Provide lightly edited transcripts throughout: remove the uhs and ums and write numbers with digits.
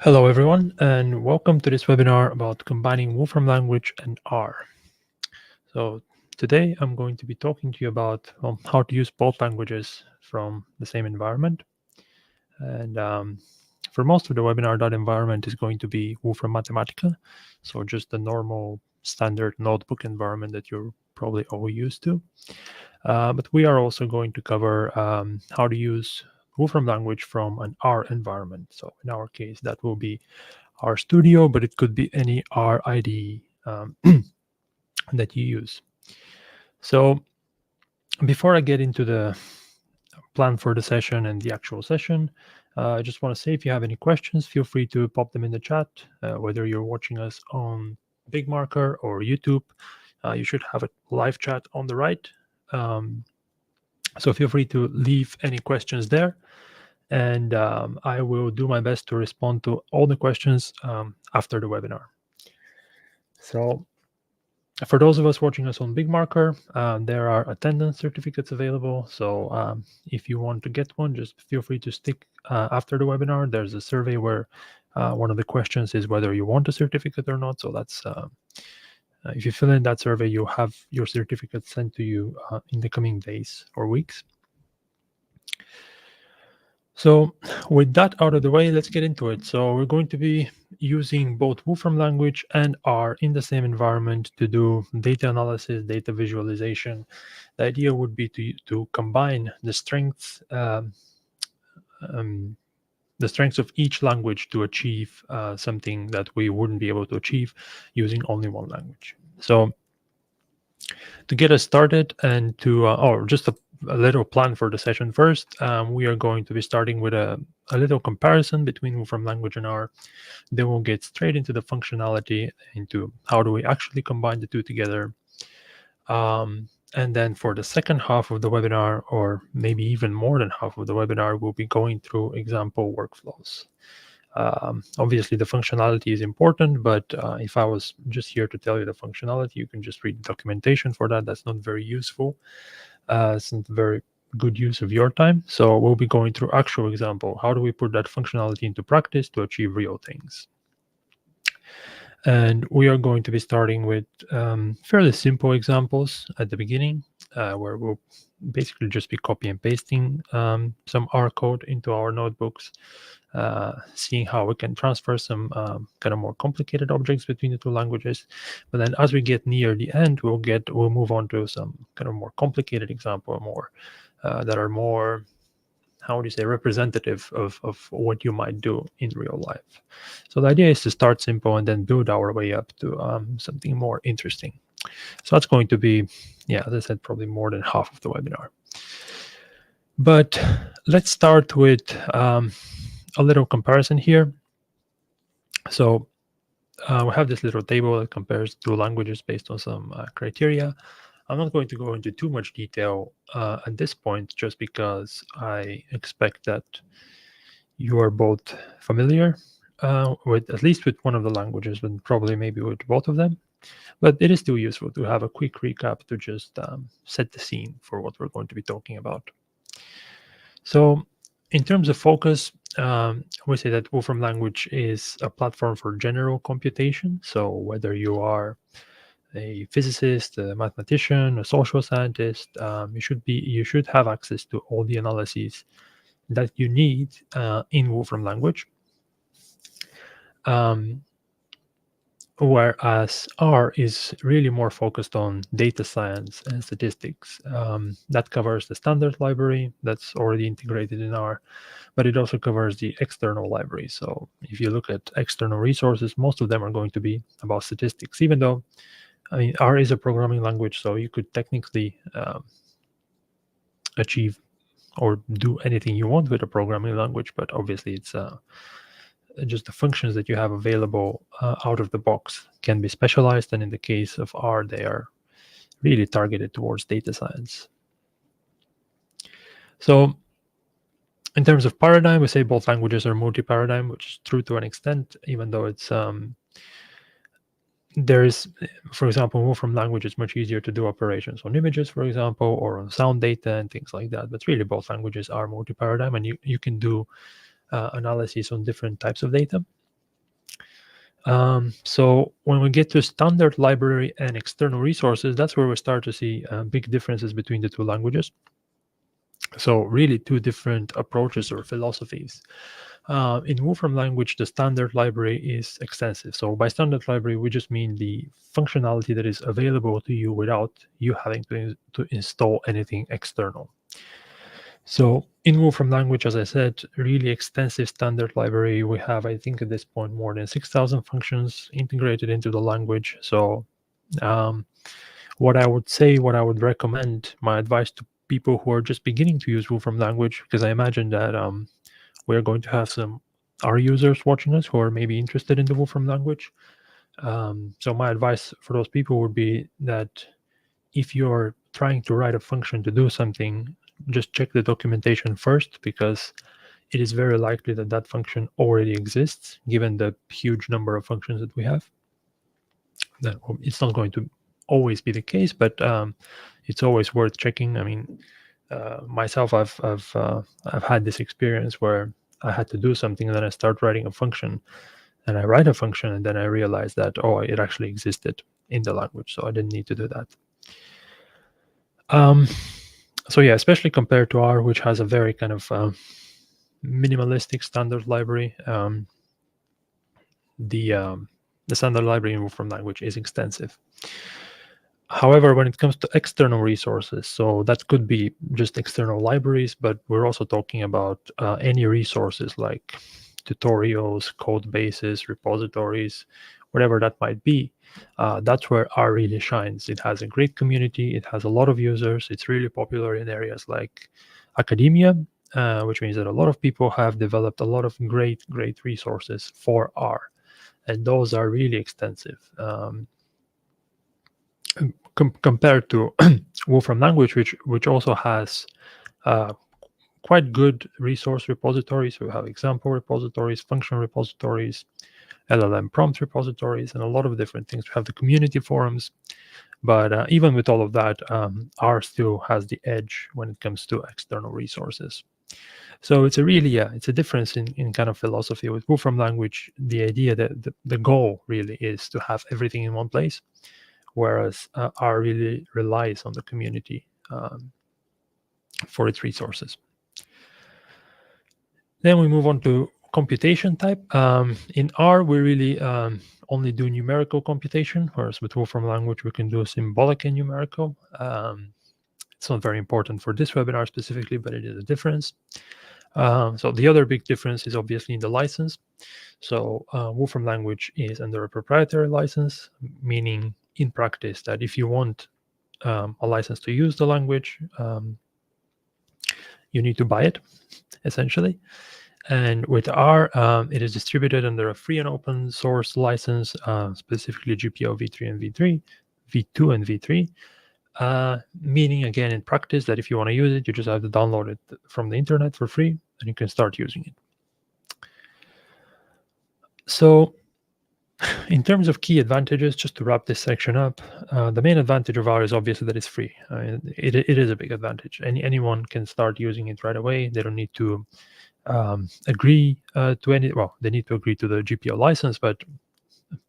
Hello everyone, and welcome to this webinar about combining Wolfram Language and R. So today I'm going to be talking to you about how to use both languages from the same environment. And for most of the webinar, that environment is going to be Wolfram Mathematica, so just the normal standard notebook environment that you're probably all used to. But we are also going to cover how to use Wolfram language from an R environment. So in our case, that will be R Studio, but it could be any R IDE that you use. So before I get into the plan for the session and the actual session, I just want to say if you have any questions, feel free to pop them in the chat, whether you're watching us on Big Marker or YouTube. You should have a live chat on the right. So feel free to leave any questions there, and I will do my best to respond to all the questions after the webinar. So for those of us watching us on Big Marker, there are attendance certificates available. So if you want to get one, just feel free to stick after the webinar. There's a survey where one of the questions is whether you want a certificate or not. So that's if you fill in that survey, you'll have your certificate sent to you in the coming days or weeks. So with that out of the way, let's get into it. So we're going to be using both Wolfram language and R in the same environment to do data analysis, data visualization. The idea would be to combine the strengths of each language to achieve something that we wouldn't be able to achieve using only one language. So to get us started and to, just a little plan for the session first, we are going to be starting with a little comparison between Wolfram language and R. Then we'll get straight into the functionality, into how do we actually combine the two together. And then for the second half of the webinar, or maybe even more than half of the webinar, we'll be going through example workflows. Obviously, the functionality is important, but if I was just here to tell you the functionality, you can just read the documentation for that. That's not very useful. It's not very good use of your time. So we'll be going through actual example. How do we put that functionality into practice to achieve real things? And we are going to be starting with fairly simple examples at the beginning, where we'll basically just be copy and pasting some R code into our notebooks, seeing how we can transfer some kind of more complicated objects between the two languages. But then as we get near the end, we'll move on to some kind of more complicated example, more that are more, how would you say, representative of what you might do in real life. So the idea is to start simple and then build our way up to something more interesting. So that's going to be, yeah, as I said, probably more than half of the webinar. But let's start with a little comparison here. So we have this little table that compares two languages based on some criteria. I'm not going to go into too much detail at this point, just because I expect that you are both familiar with at least with one of the languages, and probably maybe with both of them. But it is still useful to have a quick recap to just set the scene for what we're going to be talking about. So in terms of focus, we say that Wolfram language is a platform for general computation. So whether you are a physicist, a mathematician, a social scientist, you should have access to all the analyses that you need in Wolfram language. Whereas R is really more focused on data science and statistics. That covers the standard library that's already integrated in R, but it also covers the external library. So if you look at external resources, most of them are going to be about statistics, even though, I mean, R is a programming language, so you could technically achieve or do anything you want with a programming language, but obviously it's just the functions that you have available out of the box can be specialized, and in the case of R, they are really targeted towards data science. So in terms of paradigm, we say both languages are multi-paradigm, which is true to an extent, even though it's there is, for example, Wolfram language is much easier to do operations on images, for example, or on sound data and things like that. But really, both languages are multi-paradigm, and you can do analyses on different types of data. So when we get to standard library and external resources, that's where we start to see big differences between the two languages. So really two different approaches or philosophies. In Wolfram language, the standard library is extensive. So by standard library, we just mean the functionality that is available to you without you having to install anything external. So in Wolfram language, as I said, really extensive standard library. We have, I think at this point, more than 6,000 functions integrated into the language. So what I would recommend, my advice to people who are just beginning to use Wolfram language, because I imagine that we're going to have some R users watching us who are maybe interested in the Wolfram language. So my advice for those people would be that if you're trying to write a function to do something, just check the documentation first, because it is very likely that that function already exists, given the huge number of functions that we have. That it's not going to always be the case, but it's always worth checking. I mean, myself, I've had this experience where I had to do something, and then I start writing a function, and I write a function, and then I realize that, oh, it actually existed in the language, so I didn't need to do that. So yeah, especially compared to R, which has a very kind of minimalistic standard library, the standard library in Wolfram language is extensive. However, when it comes to external resources, so that could be just external libraries, but we're also talking about any resources like tutorials, code bases, repositories, whatever that might be. That's where R really shines. It has a great community. It has a lot of users. It's really popular in areas like academia, which means that a lot of people have developed a lot of great resources for R, and those are really extensive. Compared to Wolfram language, which also has quite good resource repositories. We have example repositories, function repositories, LLM prompt repositories, and a lot of different things. We have the community forums, but even with all of that, R still has the edge when it comes to external resources. So it's a really, it's a difference in kind of philosophy. With Wolfram language, the idea that the goal really is to have everything in one place, whereas R really relies on the community for its resources. Then we move on to computation type. In R, we really only do numerical computation, whereas with Wolfram language, we can do symbolic and numerical. It's not very important for this webinar specifically, but it is a difference. So the other big difference is obviously in the license. So Wolfram language is under a proprietary license, meaning in practice that if you want a license to use the language, you need to buy it, essentially. And with R, it is distributed under a free and open source license, specifically GPL v3 and v3, v2 and v3, meaning again in practice that if you want to use it, you just have to download it from the internet for free, and you can start using it. So in terms of key advantages, just to wrap this section up, the main advantage of R is obviously that it's free. It is a big advantage. Anyone can start using it right away. They don't need to agree to any, well, they need to agree to the GPL license, but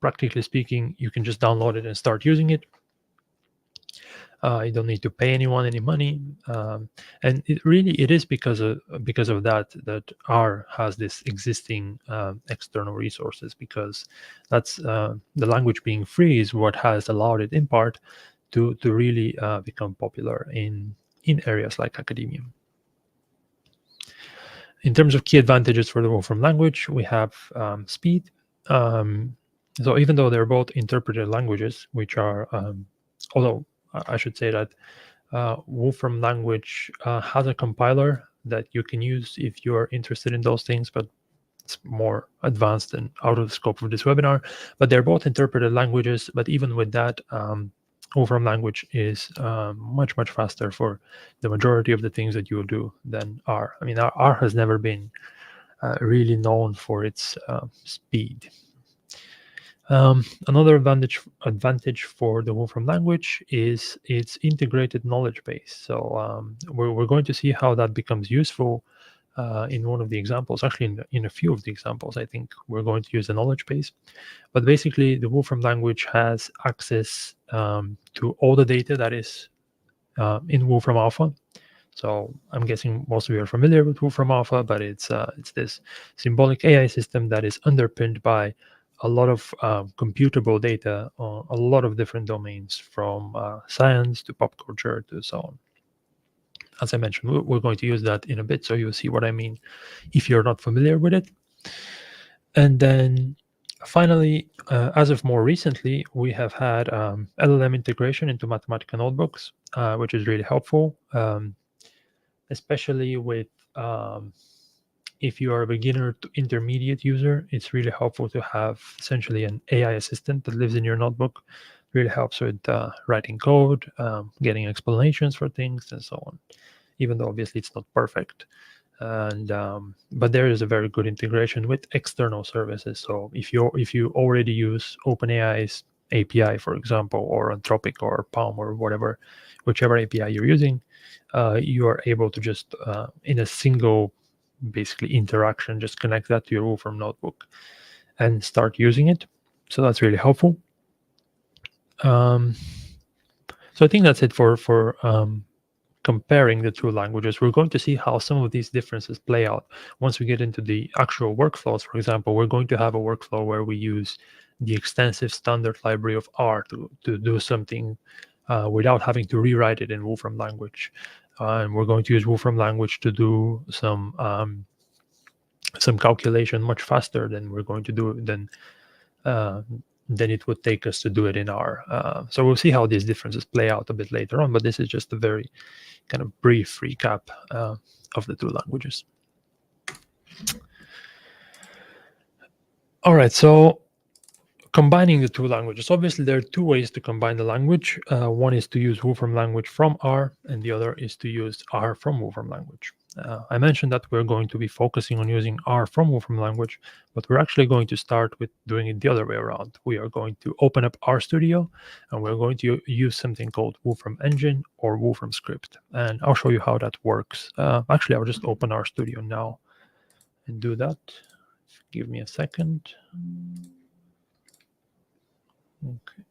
practically speaking, you can just download it and start using it. You don't need to pay anyone any money, and it is because of that R has this existing external resources, because that's the language being free is what has allowed it in part to really become popular in areas like academia. In terms of key advantages for the Wolfram language, we have speed. So even though they're both interpreted languages, which are, although I should say that Wolfram language has a compiler that you can use if you are interested in those things, but it's more advanced and out of the scope of this webinar. But they're both interpreted languages, but even with that, Wolfram language is much faster for the majority of the things that you will do than R. I mean, R has never been really known for its speed. Another advantage for the Wolfram language is its integrated knowledge base. So we're going to see how that becomes useful in one of the examples. Actually, in a few of the examples, I think we're going to use the Knowledgebase. But basically, the Wolfram language has access to all the data that is in Wolfram Alpha. So I'm guessing most of you are familiar with Wolfram Alpha, but it's this symbolic AI system that is underpinned by a lot of computable data on a lot of different domains, from science to pop culture to so on. As I mentioned, we're going to use that in a bit, so you'll see what I mean if you're not familiar with it. And then finally, as of more recently, we have had LLM integration into Mathematica notebooks, which is really helpful, especially with if you are a beginner to intermediate user. It's really helpful to have essentially an AI assistant that lives in your notebook. Really helps with writing code, getting explanations for things, and so on. Even though obviously it's not perfect, and but there is a very good integration with external services. So if you already use OpenAI's API, for example, or Anthropic or Palm or whatever, whichever API you're using, you are able to just in a single basically interaction just connect that to your Wolfram notebook and start using it. So that's really helpful. So I think that's it for comparing the two languages. We're going to see how some of these differences play out once we get into the actual workflows. For example, we're going to have a workflow where we use the extensive standard library of R to do something without having to rewrite it in Wolfram language. And we're going to use Wolfram language to do some calculation much faster than we're going to do than it would take us to do it in R. So we'll see how these differences play out a bit later on, but this is just a very kind of brief recap of the two languages. All right, so combining the two languages. Obviously, there are two ways to combine the language. One is to use Wolfram language from R, and the other is to use R from Wolfram language. I mentioned that we're going to be focusing on using R from Wolfram language, but we're actually going to start with doing it the other way around. We are going to open up RStudio, and we're going to use something called Wolfram Engine or Wolfram Script. And I'll show you how that works. Actually, I'll just open RStudio now and do that. Give me a second. Okay.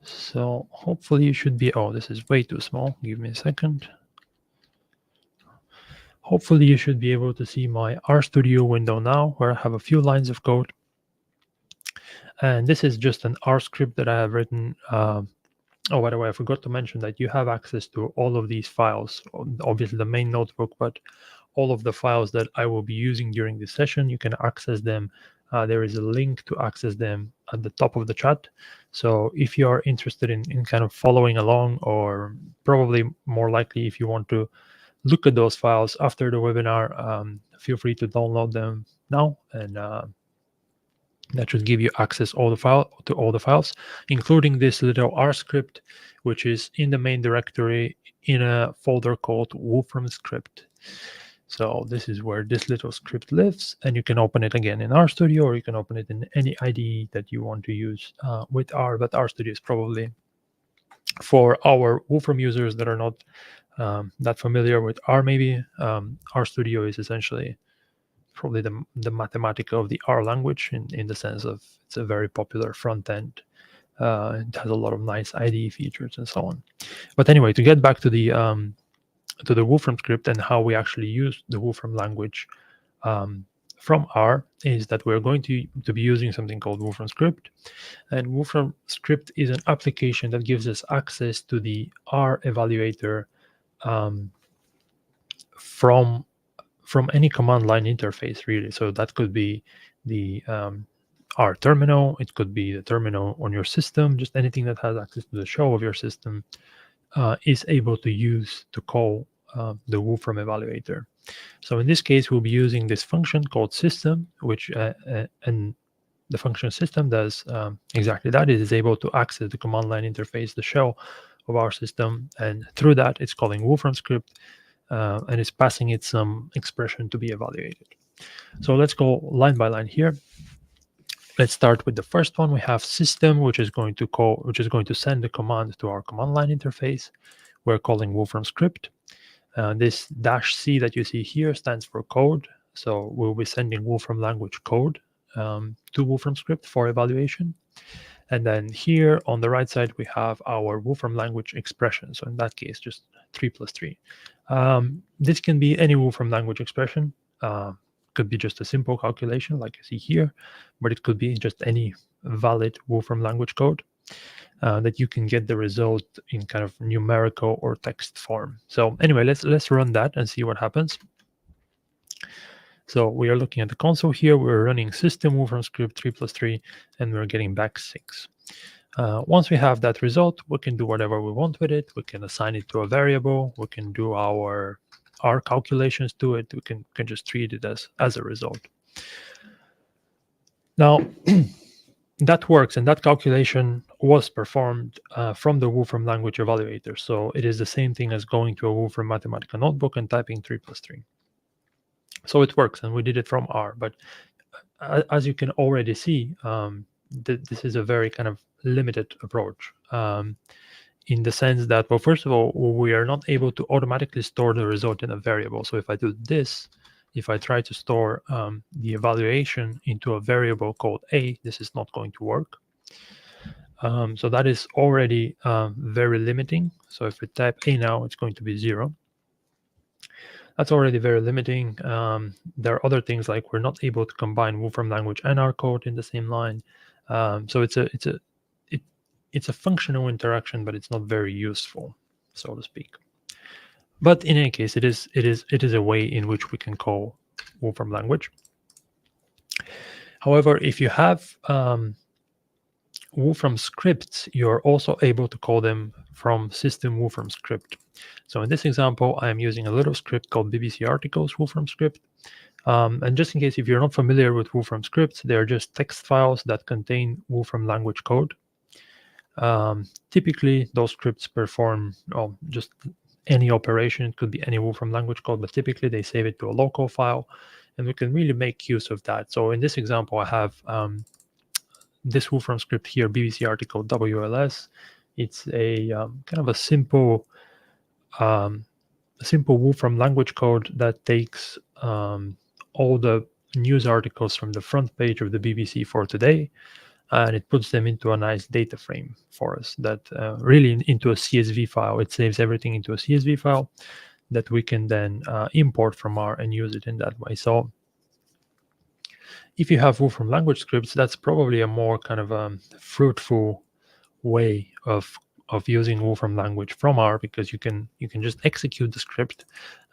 So hopefully you should be, oh, this is way too small. Give me a second. Hopefully you should be able to see my RStudio window now, where I have a few lines of code. And this is just an R script that I have written. Oh, by the way, I forgot to mention that you have access to all of these files, obviously the main notebook, but all of the files that I will be using during this session, you can access them. There is a link to access them at the top of the chat. So if you are interested in kind of following along, or probably more likely if you want to look at those files after the webinar, feel free to download them now, and that should give you access to all the files, including this little R script, which is in the main directory in a folder called Wolfram script. So this is where this little script lives, and you can open it again in RStudio, or you can open it in any IDE that you want to use with R, but RStudio is probably for our Wolfram users that are not that familiar with R. Maybe RStudio is essentially probably the Mathematica of the R language, in the sense of it's a very popular front end. It has a lot of nice IDE features and so on. But anyway, to get back to the Wolfram script and how we actually use the Wolfram language from R, is that we're going to be using something called Wolfram script. And Wolfram script is an application that gives us access to the R evaluator from any command line interface, really. So that could be the R terminal, it could be the terminal on your system, just anything that has access to the shell of your system is able to use to call the Wolfram evaluator. So in this case, we'll be using this function called system, which and the function system does exactly that. It is able to access the command line interface, the shell of our system, and through that, it's calling Wolfram script, and it's passing it some expression to be evaluated. So let's go line by line here. Let's start with the first one. We have system, which is going to send the command to our command line interface. We're calling Wolfram script. This -c that you see here stands for code. So we'll be sending Wolfram language code to Wolfram script for evaluation. And then here on the right side, we have our Wolfram language expression. So in that case, just 3 plus 3. This can be any Wolfram language expression. Could be just a simple calculation like you see here, but it could be just any valid Wolfram language code that you can get the result in kind of numerical or text form. So anyway, let's run that and see what happens. So we are looking at the console here. We're running system Wolfram script 3 plus 3, and we're getting back 6. Once we have that result, we can do whatever we want with it. We can assign it to a variable. We can do our calculations to it. We can just treat it as a result. Now, that works, and that calculation was performed from the Wolfram language evaluator. So it is the same thing as going to a Wolfram Mathematica notebook and typing 3 plus 3. So it works, and we did it from R. But as you can already see, this is a very kind of limited approach in the sense that, well, first of all, we are not able to automatically store the result in a variable. So if I do this, if I try to store the evaluation into a variable called a, this is not going to work. So that is already very limiting. So if we type a now, it's going to be 0. That's already very limiting. There are other things like we're not able to combine Wolfram language and R code in the same line. So it's a functional interaction, but it's not very useful, so to speak. But in any case, it is a way in which we can call Wolfram language. However, if you have Wolfram scripts, you're also able to call them from system Wolfram script. So in this example, I'm using a little script called BBC articles Wolfram script. And just in case if you're not familiar with Wolfram scripts, they're just text files that contain Wolfram language code. Typically, those scripts perform just any operation. It could be any Wolfram language code, but typically they save it to a local file, and we can really make use of that. So in this example, I have this Wolfram script here, BBC article WLS. It's a kind of a simple Wolfram language code that takes all the news articles from the front page of the BBC for today, and it puts them into a nice data frame for us that really into a CSV file. It saves everything into a CSV file that we can then import from R and use it in that way. So if you have Wolfram language scripts, that's probably a more kind of fruitful way of using Wolfram language from R, because you can just execute the script,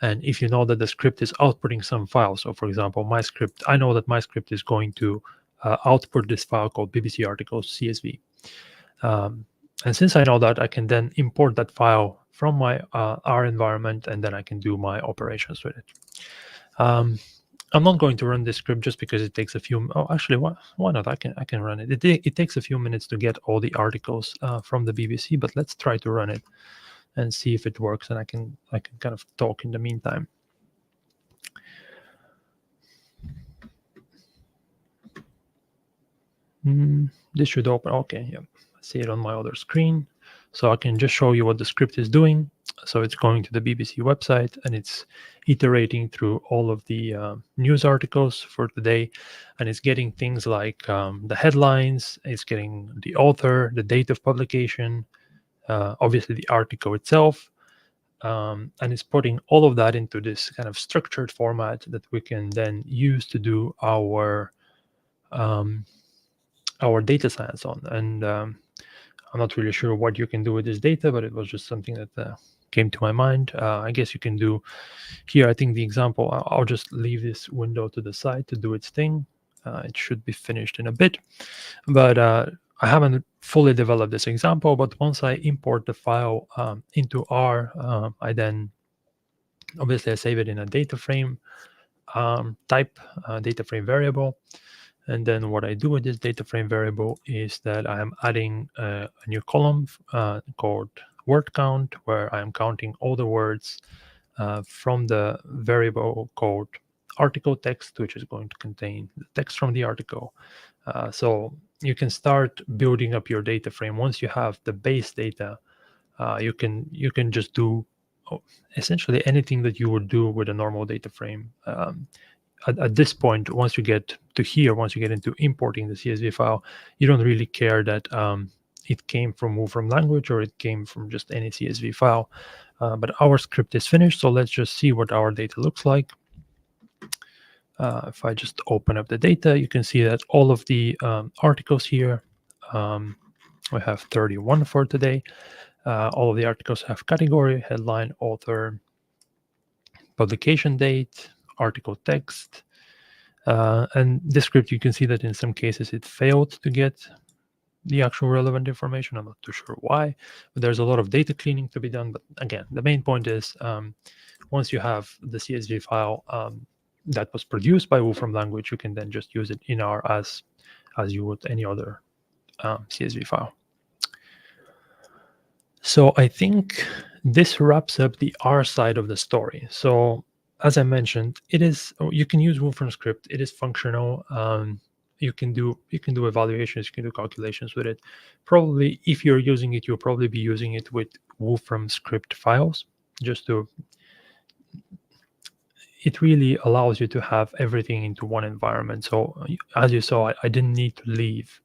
and if you know that the script is outputting some file, so for example, my script, I know that my script is going to output this file called BBC articles CSV, and since I know that, I can then import that file from my R environment, and then I can do my operations with it. I'm not going to run this script just because it takes a few. Oh, actually, why not? I can run it. It takes a few minutes to get all the articles from the BBC, but let's try to run it and see if it works. And I can kind of talk in the meantime. This should open. Okay, yeah, I see it on my other screen. So I can just show you what the script is doing. So it's going to the BBC website, and it's iterating through all of the news articles for today, and it's getting things like the headlines, it's getting the author, the date of publication, obviously the article itself, and it's putting all of that into this kind of structured format that we can then use to do our data science on. And I'm not really sure what you can do with this data, but it was just something that came to my mind. I guess you can do here, I think the example, I'll just leave this window to the side to do its thing. It should be finished in a bit, but I haven't fully developed this example. But once I import the file into R, I then obviously I save it in a data frame type, data frame variable. And then what I do with this data frame variable is that I am adding a new column called word count, where I am counting all the words from the variable called article text, which is going to contain the text from the article. So you can start building up your data frame. Once you have the base data, you can just do essentially anything that you would do with a normal data frame. At this point, once you get to here, once you get into importing the CSV file, you don't really care that it came from Wolfram language or it came from just any CSV file. But our script is finished, so let's just see what our data looks like. If I just open up the data, you can see that all of the articles here, we have 31 for today. All of the articles have category, headline, author, publication date, article text. And this script, you can see that in some cases it failed to get the actual relevant information. I'm not too sure why, but there's a lot of data cleaning to be done. But again, the main point is once you have the CSV file that was produced by Wolfram language, you can then just use it in R as you would any other CSV file. So I think this wraps up the R side of the story. So as I mentioned, you can use Wolfram script. It is functional. You can do evaluations, you can do calculations with it. Probably if you're using it, you'll probably be using it with Wolfram script files. It really allows you to have everything into one environment. So as you saw, I didn't need to leave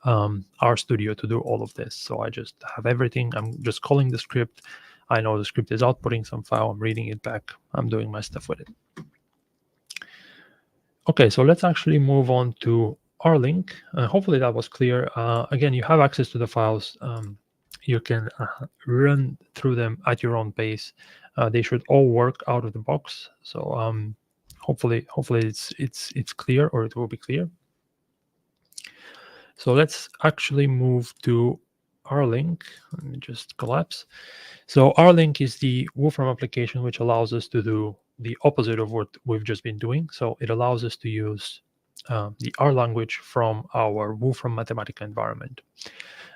RStudio to do all of this. So I just have everything. I'm just calling the script. I know the script is outputting some file. I'm reading it back. I'm doing my stuff with it. Okay, so let's actually move on to RLink. Hopefully that was clear. Again, you have access to the files. You can run through them at your own pace. They should all work out of the box. So hopefully it's clear, or it will be clear. So let's actually move to RLink. Let me just collapse. So RLink is the Wolfram application which allows us to do the opposite of what we've just been doing. So it allows us to use the R language from our Wolfram Mathematica environment.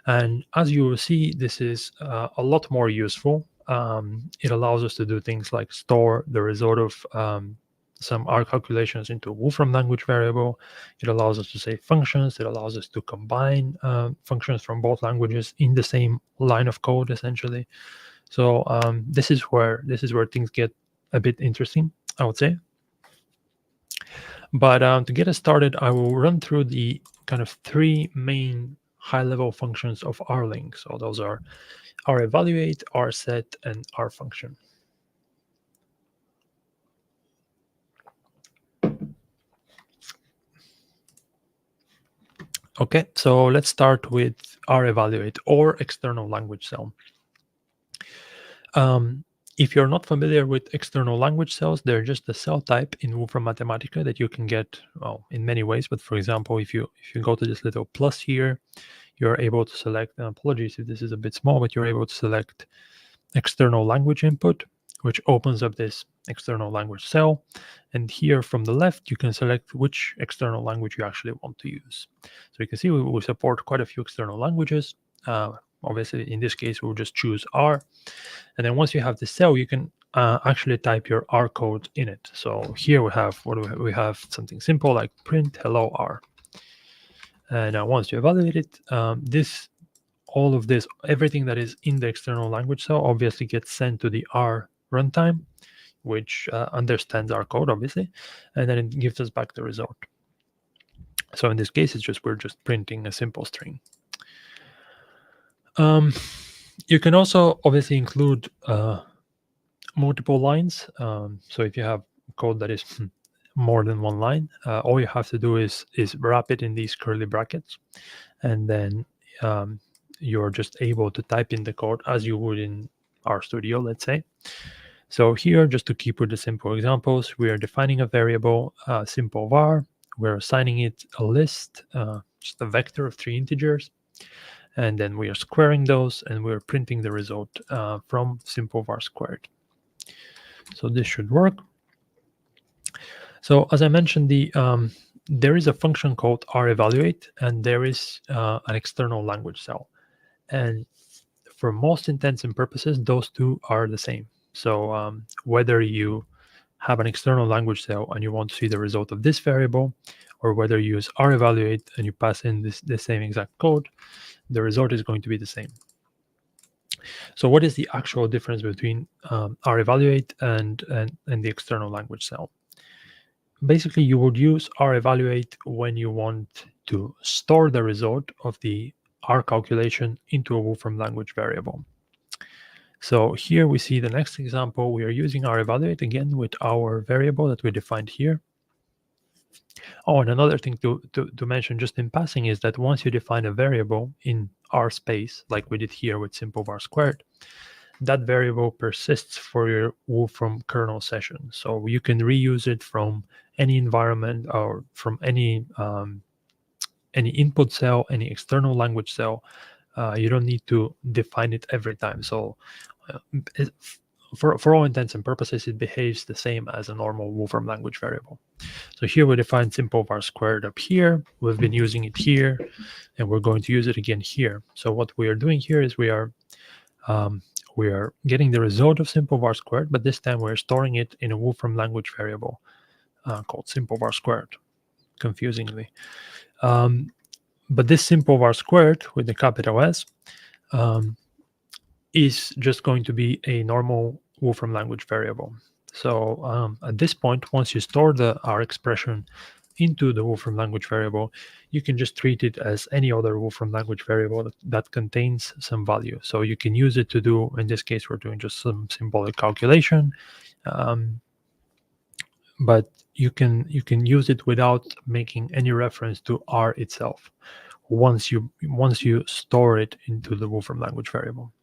And as you will see, this is a lot more useful. It allows us to do things like store the result of some R calculations into a Wolfram language variable. It allows us to say functions. It allows us to combine functions from both languages in the same line of code, essentially. So this is where things get a bit interesting, I would say. But to get us started, I will run through the kind of three main high-level functions of RLink. So those are REvaluate, RSet, and RFunction. Okay, so let's start with REvaluate, or external language cell. If you're not familiar with external language cells, they're just a cell type in Wolfram Mathematica that you can get, well, in many ways. But for example, if you go to this little plus here, you're able to select, and apologies if this is a bit small, but you're able to select external language input, which opens up this external language cell. And here from the left, you can select which external language you actually want to use. So you can see we support quite a few external languages. Obviously, in this case, we'll just choose R. And then once you have the cell, you can actually type your R code in it. So here we have we have something simple like print hello R. And now once you evaluate it, all of this, everything that is in the external language cell obviously gets sent to the R runtime, which understands our code, obviously, and then it gives us back the result. So in this case, we're just printing a simple string. You can also obviously include multiple lines. So if you have code that is more than one line, all you have to do is wrap it in these curly brackets, and then you're just able to type in the code as you would in RStudio, let's say. So here, just to keep with the simple examples, we are defining a variable, simple var. We're assigning it a list, just a vector of 3 integers. And then we are squaring those, and we're printing the result from simple var squared. So this should work. So as I mentioned, there is a function called REvaluate, and there is an external language cell. And for most intents and purposes, those two are the same. So whether you have an external language cell and you want to see the result of this variable, or whether you use REvaluate and you pass in the same exact code, the result is going to be the same. So what is the actual difference between revaluate and the external language cell? Basically, you would use revaluate when you want to store the result of the R calculation into a Wolfram language variable. So here we see the next example. We are using revaluate again with our variable that we defined here. Oh, and another thing to mention just in passing is that once you define a variable in R space, like we did here with simple var squared, that variable persists for your Wolfram kernel session. So you can reuse it from any environment or from any input cell, any external language cell. You don't need to define it every time. So for all intents and purposes, it behaves the same as a normal Wolfram language variable. So here we define simple var squared up here. We've been using it here, and we're going to use it again here. So what we are doing here is we are getting the result of simple var squared, but this time we're storing it in a Wolfram language variable called simple var squared, confusingly. But this simple var squared with the capital S is just going to be a normal Wolfram language variable. So at this point, once you store the R expression into the Wolfram language variable, you can just treat it as any other Wolfram language variable that contains some value. So you can use it to do, in this case, we're doing just some symbolic calculation, but you can use it without making any reference to R itself once you store it into the Wolfram language variable.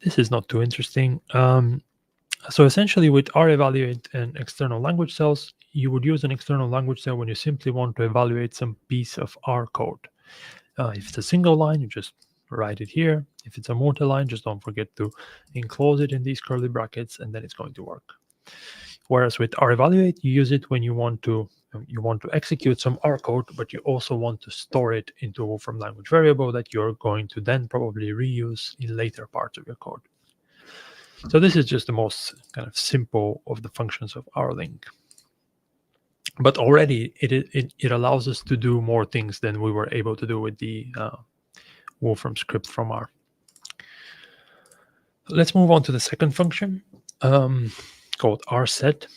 This is not too interesting. So essentially with revaluate and external language cells, you would use an external language cell when you simply want to evaluate some piece of R code. If it's a single line, you just write it here. If it's a multi-line, just don't forget to enclose it in these curly brackets, and then it's going to work. Whereas with revaluate, you use it when you want to execute some R code, but you also want to store it into a Wolfram language variable that you're going to then probably reuse in later parts of your code. So this is just the most kind of simple of the functions of RLink. But already it allows us to do more things than we were able to do with the Wolfram script from R. Let's move on to the second function called rset.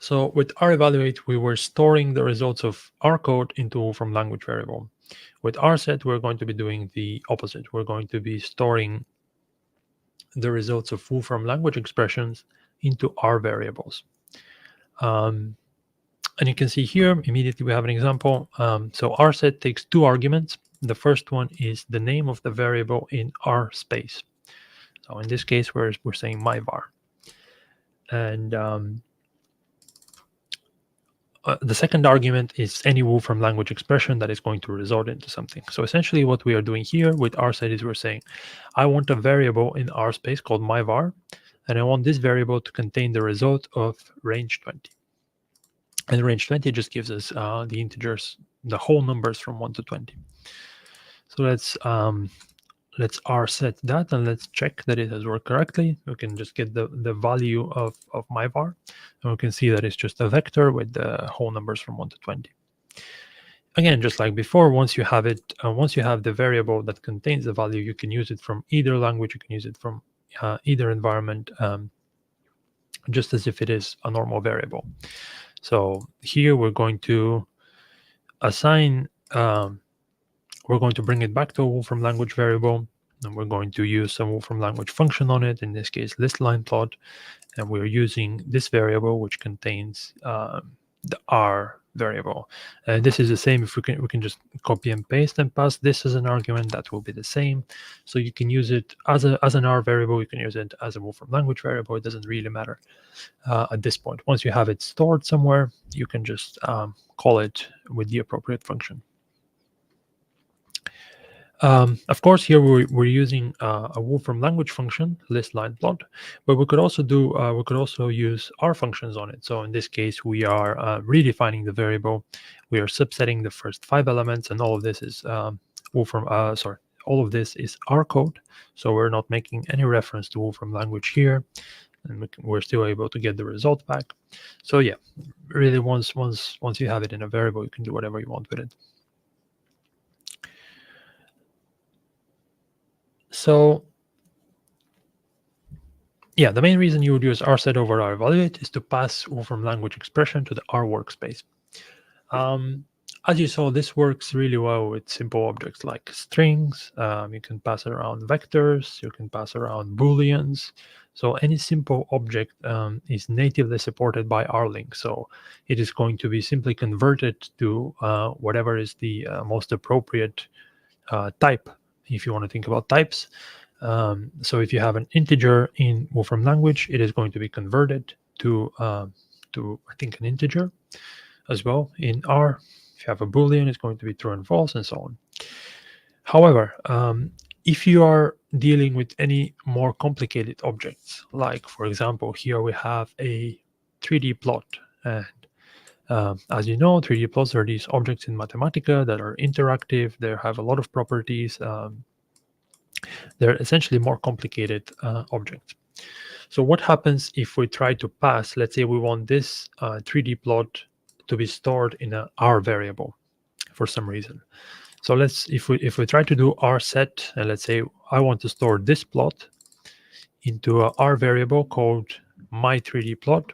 So with revaluate, we were storing the results of R code into Wolfram language variable. With rset, we're going to be doing the opposite. We're going to be storing the results of Wolfram language expressions into R variables. And you can see here, immediately we have an example. So rset takes two arguments. The first one is the name of the variable in R space. So in this case, we're saying myvar. And the second argument is any Wolfram language expression that is going to result into something. So essentially what we are doing here with rset is we're saying, I want a variable in R space called myvar, and I want this variable to contain the result of range 20. And range 20 just gives us the integers, the whole numbers from 1 to 20. So let's rset that and let's check that it has worked correctly. We can just get the value of myvar, and we can see that it's just a vector with the whole numbers from 1 to 20. Again, just like before, once you have it, once you have the variable that contains the value, you can use it from either language, you can use it from either environment, just as if it is a normal variable. So here we're going to assign, we're going to bring it back to a Wolfram language variable, and we're going to use some Wolfram language function on it, in this case list line plot, and we're using this variable which contains the R variable. This is the same. If we can just copy and paste and pass this as an argument, that will be the same. So you can use it as an R variable, you can use it as a Wolfram language variable, it doesn't really matter at this point. Once you have it stored somewhere, you can just call it with the appropriate function. Of course, here we're using a Wolfram language function, list line plot, but we could also use R functions on it. So in this case, we are redefining the variable. We are subsetting the first 5 elements, and all of this is all of this is R code. So we're not making any reference to Wolfram language here. and we're still able to get the result back. So yeah, really once you have it in a variable, you can do whatever you want with it. So yeah, the main reason you would use rset over revalidate is to pass Wolfram language expression to the R workspace. As you saw, this works really well with simple objects like strings. You can pass around vectors, you can pass around booleans. So any simple object is natively supported by RLink. So it is going to be simply converted to whatever is the most appropriate type, if you want to think about types. So if you have an integer in Wolfram language, it is going to be converted to I think an integer as well. In R, if you have a boolean, it's going to be true and false, and so on. However, if you are dealing with any more complicated objects, like for example, here we have a 3D plot, and as you know, 3D plots are these objects in Mathematica that are interactive. They have a lot of properties. They're essentially more complicated objects. So what happens if we try to pass, let's say we want this 3D plot to be stored in an R variable for some reason. So if we try to do rset, and let's say I want to store this plot into a R variable called my 3D plot,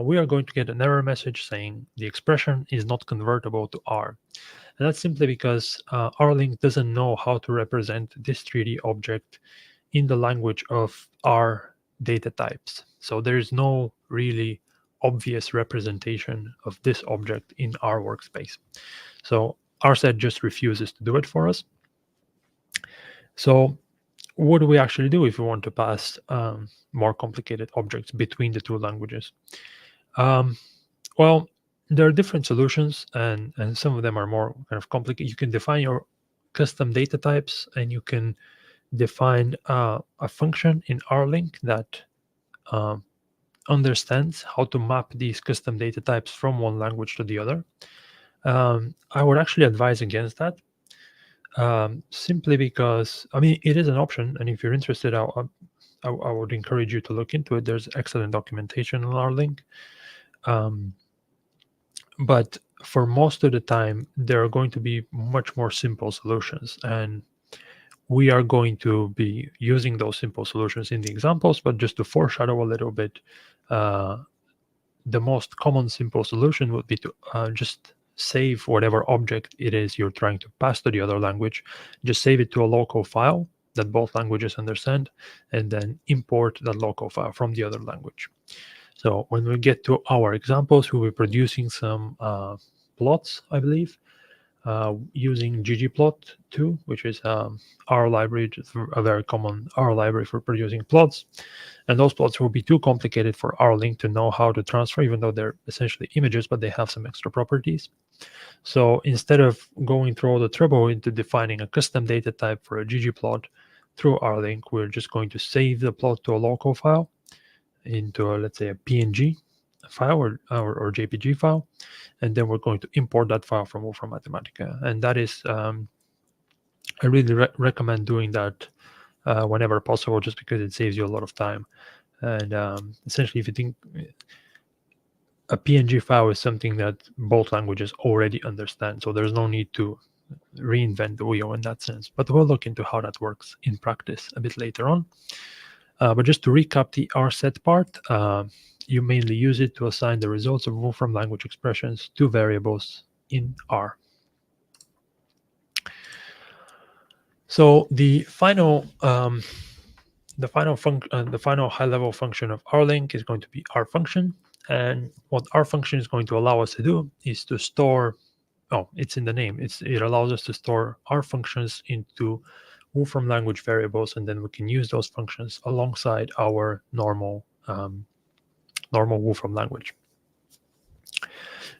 we are going to get an error message saying the expression is not convertible to R. And that's simply because RLink doesn't know how to represent this 3D object in the language of R data types. So there is no really obvious representation of this object in our workspace. So rset just refuses to do it for us. So what do we actually do if we want to pass more complicated objects between the two languages? Well, there are different solutions, and some of them are more kind of complicated. You can define your custom data types, and you can define a function in RLink that understands how to map these custom data types from one language to the other. I would actually advise against that, simply because, I mean, it is an option, and if you're interested, I would encourage you to look into it. There's excellent documentation on RLink. But for most of the time, there are going to be much more simple solutions, and we are going to be using those simple solutions in the examples. But just to foreshadow a little bit, the most common simple solution would be to just save whatever object it is you're trying to pass to the other language. Just save it to a local file that both languages understand, and then import that local file from the other language. So when we get to our examples, we'll be producing some plots, I believe, using ggplot2, which is R library, a very common R library for producing plots. And those plots will be too complicated for RLink to know how to transfer, even though they're essentially images, but they have some extra properties. So instead of going through all the trouble into defining a custom data type for a ggplot through RLink, we're just going to save the plot to a local file, into let's say a PNG file or JPG file, and then we're going to import that file from Wolfram Mathematica. And that is, I really recommend doing that whenever possible, just because it saves you a lot of time. And essentially, if you think a PNG file is something that both languages already understand, so there's no need to reinvent the wheel in that sense. But we'll look into how that works in practice a bit later on. But just to recap the rset part, you mainly use it to assign the results of Wolfram language expressions to variables in R. So the final high-level function of RLink is going to be R function, and what R function is going to allow us to do is to store. Oh, it's in the name. It allows us to store R functions into Wolfram language variables, and then we can use those functions alongside our normal Wolfram language.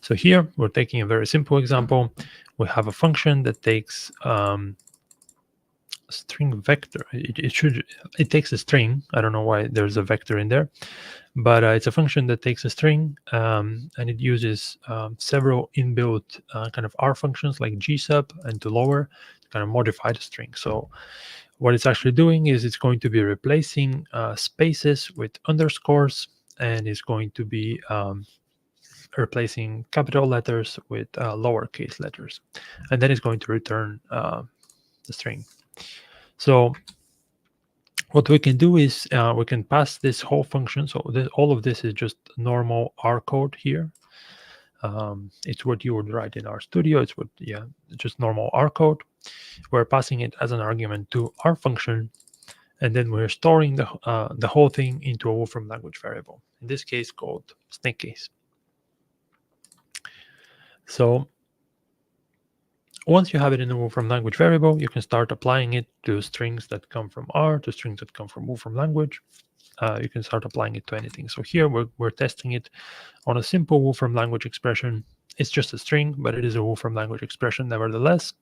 So here we're taking a very simple example. We have a function that takes string vector. It takes a string. I don't know why there's a vector in there, but it's a function that takes a string, and it uses several inbuilt kind of R functions like gsub and to lower to kind of modify the string. So what it's actually doing is it's going to be replacing spaces with underscores, and it's going to be replacing capital letters with lowercase letters, and then it's going to return the string. So what we can do is we can pass this whole function. So all of this is just normal R code here. It's what you would write in RStudio. It's what, yeah, just normal R code. We're passing it as an argument to our function, and then we're storing the whole thing into a Wolfram language variable, in this case called snake case. So once you have it in the Wolfram language variable, you can start applying it to strings that come from R, to strings that come from Wolfram language. You can start applying it to anything. So here we're testing it on a simple Wolfram language expression. It's just a string, but it is a Wolfram language expression nevertheless.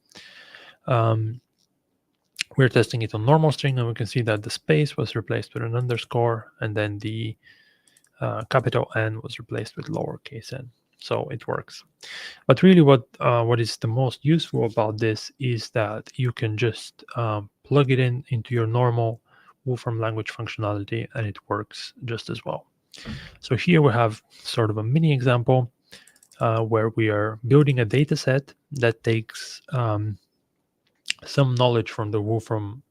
We're testing it on normal string, and we can see that the space was replaced with an underscore, and then the capital N was replaced with lowercase n. So it works. But really what is the most useful about this is that you can just plug it into your normal Wolfram language functionality, and it works just as well. So here we have sort of a mini example where we are building a data set that takes some knowledge from the Wolfram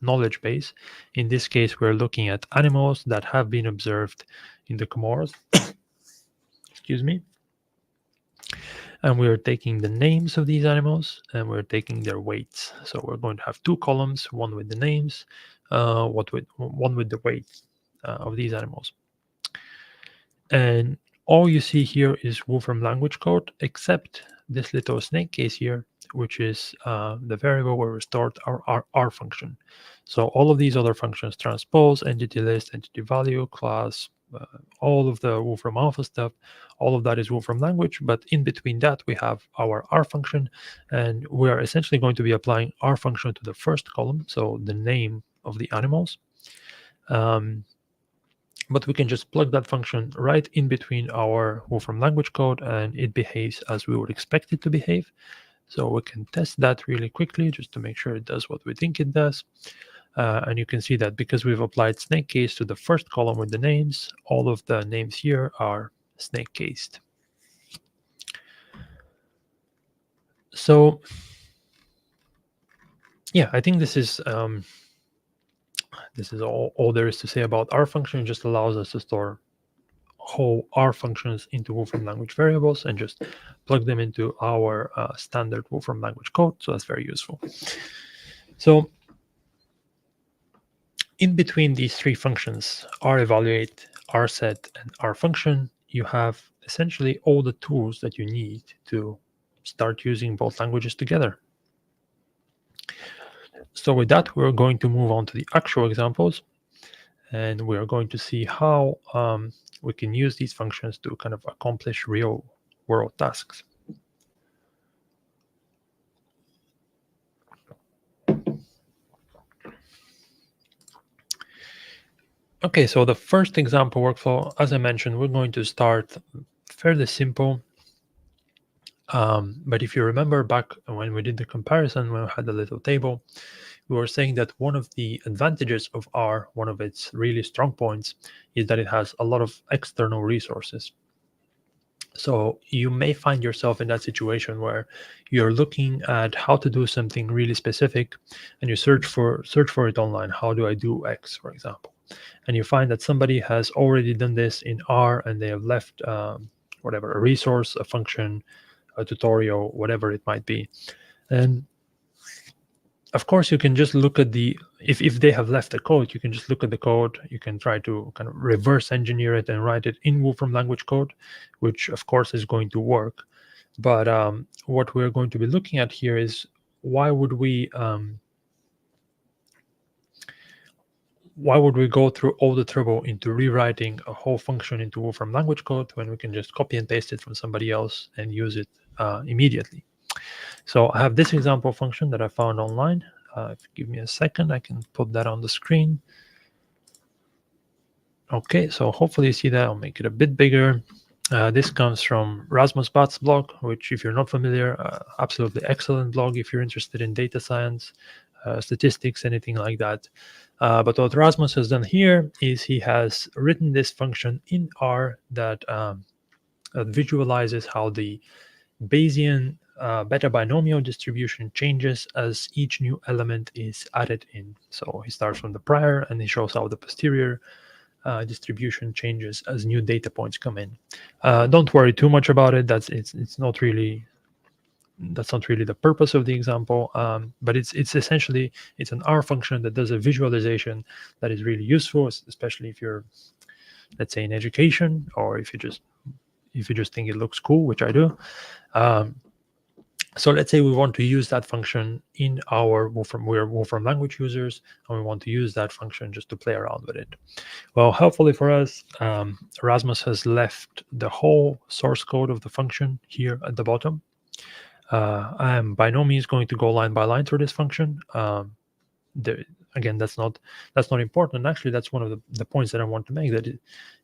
knowledge base. In this case, we're looking at animals that have been observed in the Comoros. Excuse me. And we're taking the names of these animals, and we're taking their weights. So we're going to have two columns, one with the names, one with the weight of these animals. And all you see here is Wolfram language code, except this little snake case here, which is the variable where we stored our R function. So all of these other functions, transpose, entity list, entity value, class, all of the Wolfram alpha stuff, all of that is Wolfram language, but in between that we have our R function, and we are essentially going to be applying R function to the first column, so the name of the animals. But we can just plug that function right in between our Wolfram language code, and it behaves as we would expect it to behave. So we can test that really quickly just to make sure it does what we think it does. And you can see that because we've applied snake case to the first column with the names, all of the names here are snake cased. So yeah, I think this is all there is to say about R function. It just allows us to store whole R functions into Wolfram language variables and just plug them into our standard Wolfram language code. So that's very useful. So in between these three functions, revaluate, rset, and rfunction, you have essentially all the tools that you need to start using both languages together. So with that, we're going to move on to the actual examples, and we're going to see how we can use these functions to kind of accomplish real world tasks. Okay, so the first example workflow, as I mentioned, we're going to start fairly simple. But if you remember back when we did the comparison, when we had the little table, we were saying that one of the advantages of R, one of its really strong points, is that it has a lot of external resources. So you may find yourself in that situation where you're looking at how to do something really specific, and you search for it online. How do I do X, for example? And you find that somebody has already done this in R, and they have left whatever, a resource, a function, a tutorial, whatever it might be. And of course, you can just look at if they have left the code, you can just look at the code. You can try to kind of reverse engineer it and write it in Wolfram language code, which of course is going to work. But what we're going to be looking at here is why would we go through all the trouble into rewriting a whole function into Wolfram language code when we can just copy and paste it from somebody else and use it immediately? So I have this example function that I found online. If you give me a second, I can put that on the screen. Okay, so hopefully you see that. I'll make it a bit bigger. This comes from Rasmus Bath's blog, which, if you're not familiar, absolutely excellent blog if you're interested in data science. statistics, anything like that. But what Rasmus has done here is he has written this function in R that visualizes how the Bayesian beta binomial distribution changes as each new element is added in. So he starts from the prior and he shows how the posterior distribution changes as new data points come in. Don't worry too much about it. That's not really the purpose of the example, but it's essentially it's an R function that does a visualization that is really useful, especially if you're, let's say, in education, or if you just think it looks cool, which I do. So let's say we want to use that function in our we're Wolfram language users, and we want to use that function just to play around with it. Well, helpfully for us, Rasmus has left the whole source code of the function here at the bottom. I am by no means going to go line by line through this function. Again, that's not important. Actually, that's one of the points that I want to make, that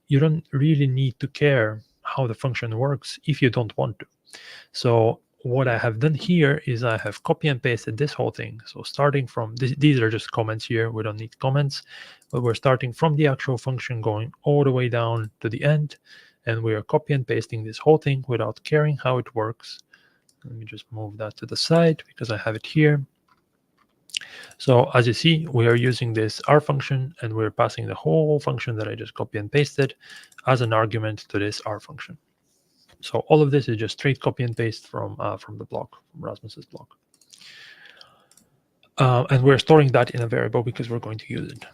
you don't really need to care how the function works if you don't want to. So what I have done here is I have copy and pasted this whole thing. So starting from these are just comments here. We don't need comments, but we're starting from the actual function going all the way down to the end, and we are copy and pasting this whole thing without caring how it works. Let me just move that to the side because I have it here. So as you see, we are using this R function, and we're passing the whole function that I just copy and pasted as an argument to this R function. So all of this is just straight copy and paste from the block, from Rasmus's block. And we're storing that in a variable because we're going to use it.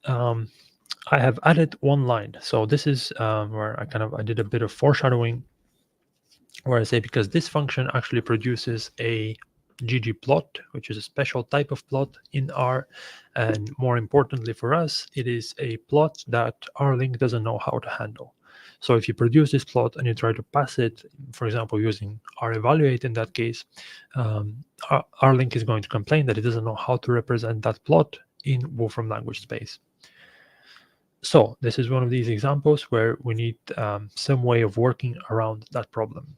I have added one line. So this is where I did a bit of foreshadowing, where I say, because this function actually produces a ggplot, which is a special type of plot in R, and more importantly for us, it is a plot that RLink doesn't know how to handle. So if you produce this plot and you try to pass it, for example, using revaluate in that case, RLink is going to complain that it doesn't know how to represent that plot in Wolfram language space. So this is one of these examples where we need some way of working around that problem.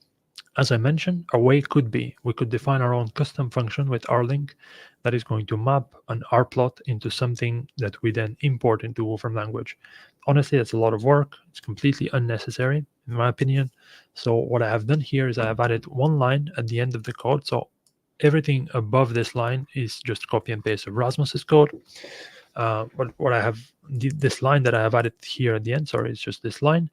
As I mentioned, a way could be we could define our own custom function with RLink that is going to map an R plot into something that we then import into Wolfram language. Honestly, that's a lot of work. It's completely unnecessary, in my opinion. So what I have done here is I have added one line at the end of the code. So everything above this line is just copy and paste of Rasmus's code. But what I have, this line that I have added here at the end, sorry, it's just this line,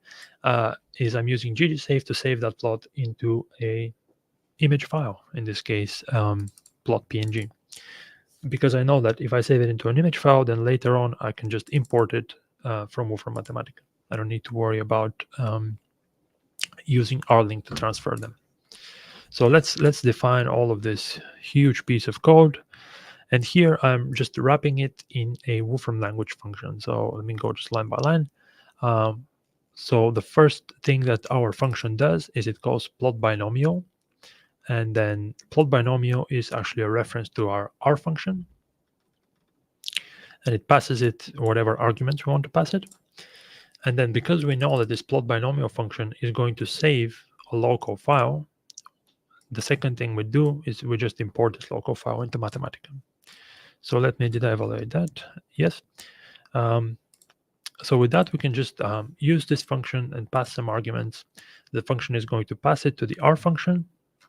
is I'm using ggsave to save that plot into a image file, in this case, plot PNG. Because I know that if I save it into an image file, then later on I can just import it from Wolfram Mathematica. I don't need to worry about using RLink to transfer them. So let's define all of this huge piece of code. And here I'm just wrapping it in a Wolfram language function. So let me go just line by line. So the first thing that our function does is it calls plot binomial. And then plot binomial is actually a reference to our R function. And it passes it whatever arguments we want to pass it. And then because we know that this plot binomial function is going to save a local file, the second thing we do is we just import this local file into Mathematica. So did I evaluate that? Yes. So with that, we can just use this function and pass some arguments. The function is going to pass it to the R function.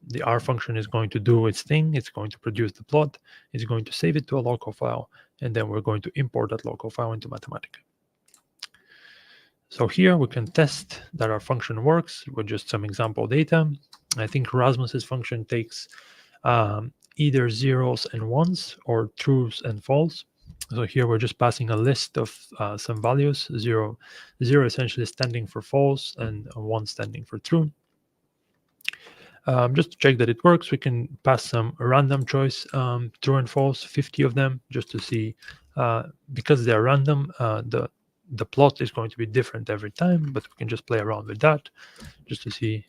The R function is going to do its thing. It's going to produce the plot. It's going to save it to a local file. And then we're going to import that local file into Mathematica. So here we can test that our function works with just some example data. I think Rasmus's function takes either zeros and ones or trues and false. So here we're just passing a list of some values, zero essentially standing for false and 1 standing for true. Just to check that it works, we can pass some random choice, true and false, 50 of them, just to see, because they're random, the plot is going to be different every time, but we can just play around with that just to see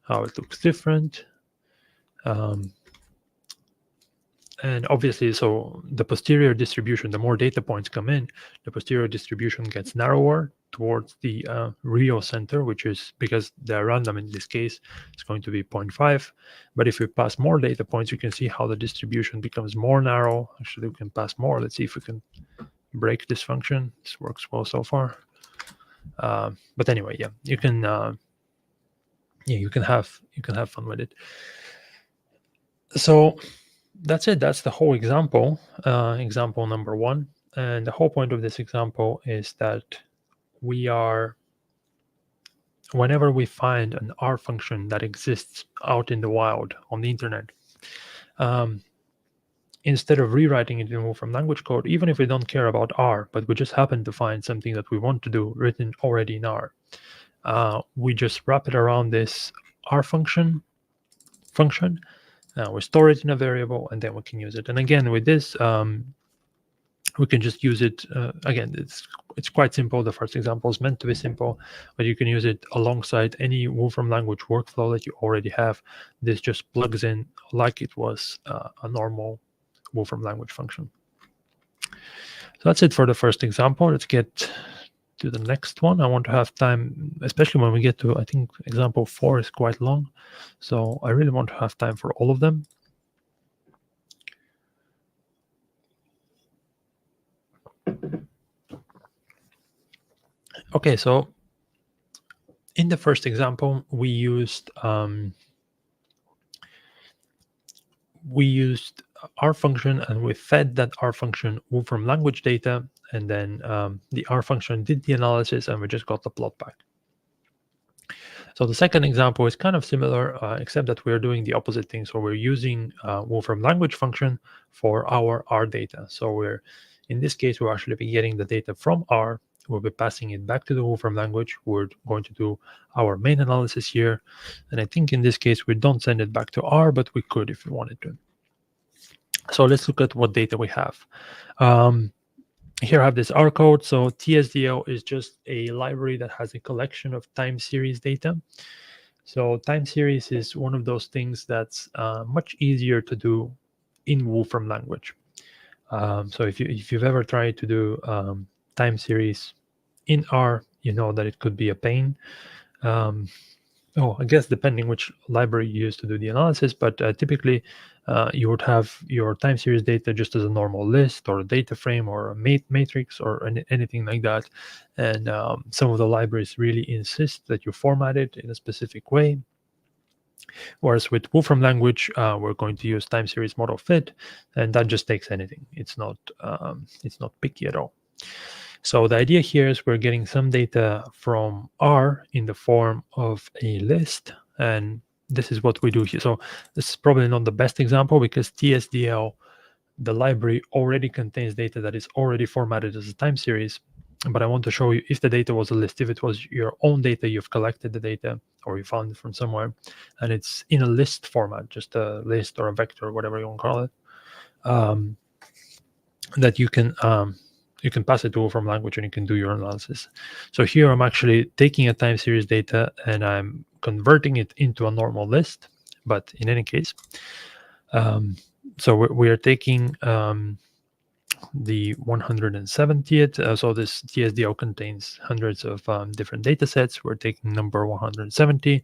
how it looks different. And obviously, so the posterior distribution, the more data points come in, the posterior distribution gets narrower. towards the Rio center, which is because they're random in this case, it's going to be 0.5. But if we pass more data points, you can see how the distribution becomes more narrow. Actually, we can pass more. Let's see if we can break this function. This works well so far. But anyway, yeah, you can you can have fun with it. So that's it. That's the whole example, example number 1. And the whole point of this example is that whenever we find an R function that exists out in the wild on the internet, instead of rewriting it in Wolfram language code, even if we don't care about R, but we just happen to find something that we want to do written already in R, we just wrap it around this R function. We store it in a variable, and then we can use it. And again, with this, we can just use it. Again, it's quite simple. The first example is meant to be simple, but you can use it alongside any Wolfram language workflow that you already have. This just plugs in like it was a normal Wolfram language function. So that's it for the first example. Let's get to the next one. I want to have time, especially when we get to, I think example 4 is quite long. So I really want to have time for all of them. Okay, so in the first example, we used R function, and we fed that R function Wolfram language data, and then the R function did the analysis, and we just got the plot back. So the second example is kind of similar, except that we're doing the opposite thing. So we're using Wolfram language function for our R data. So in this case, we'll actually be getting the data from R. We'll be passing it back to the Wolfram language. We're going to do our main analysis here. And I think in this case, we don't send it back to R, but we could if we wanted to. So let's look at what data we have. Here I have this R code. So TSDL is just a library that has a collection of time series data. So time series is one of those things that's much easier to do in Wolfram language. So if you've ever tried to do time series in R, you know that it could be a pain. I guess depending which library you use to do the analysis, but typically you would have your time series data just as a normal list or a data frame or a matrix or anything like that. And some of the libraries really insist that you format it in a specific way. Whereas with Wolfram language, we're going to use time series model fit, and that just takes anything. It's not picky at all. So the idea here is we're getting some data from R in the form of a list, and this is what we do here. So this is probably not the best example because TSDL, the library, already contains data that is already formatted as a time series. But I want to show you if the data was a list, if it was your own data, you've collected the data or you found it from somewhere, and it's in a list format, just a list or a vector, whatever you want to call it, that you can pass it to Wolfram language and you can do your analysis. So here I'm actually taking a time series data and I'm converting it into a normal list. But in any case, so we are taking the 170th. So this TSDL contains hundreds of different data sets. We're taking number 170.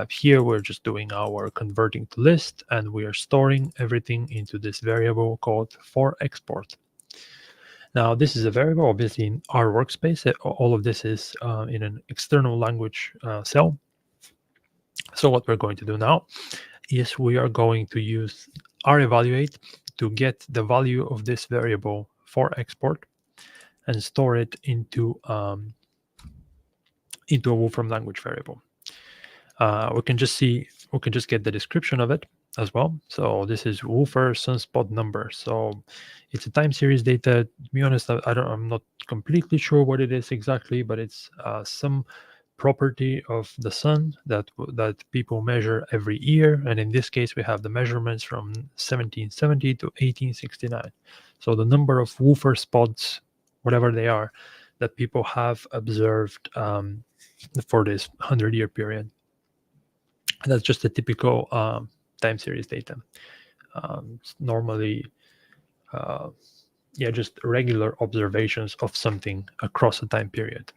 Here we're just doing our converting to list, and we are storing everything into this variable called for export. Now, this is a variable, obviously, in our workspace. All of this is in an external language cell. So what we're going to do now is we are going to use revaluate to get the value of this variable for export and store it into a Wolfram language variable. We can just get the description of it as well. So this is Wolfram sunspot number. So it's a time series data. To be honest, I'm not completely sure what it is exactly, but it's some property of the sun that people measure every year. And in this case, we have the measurements from 1770 to 1869. So the number of Wolfram spots, whatever they are, that people have observed for this 100-year period. And that's just a typical time series data. Normally, just regular observations of something across a time period.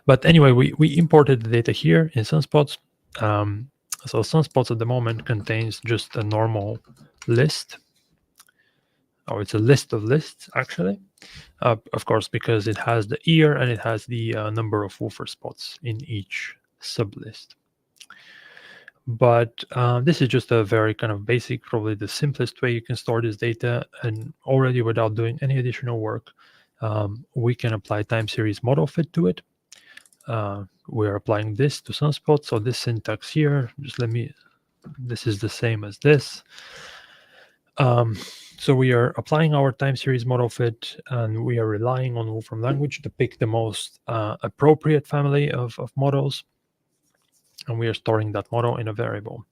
But anyway, we imported the data here in Sunspots. So Sunspots at the moment contains just a normal list. Oh, it's a list of lists, actually. Of course, because it has the year and it has the number of woofer spots in each sublist. But this is just a very kind of basic, probably the simplest way you can store this data, and already without doing any additional work, we can apply time series model fit to it. We're applying this to Sunspot, so this syntax here, this is the same as this. So we are applying our time series model fit, and we are relying on Wolfram Language to pick the most appropriate family of models, and we are storing that model in a variable.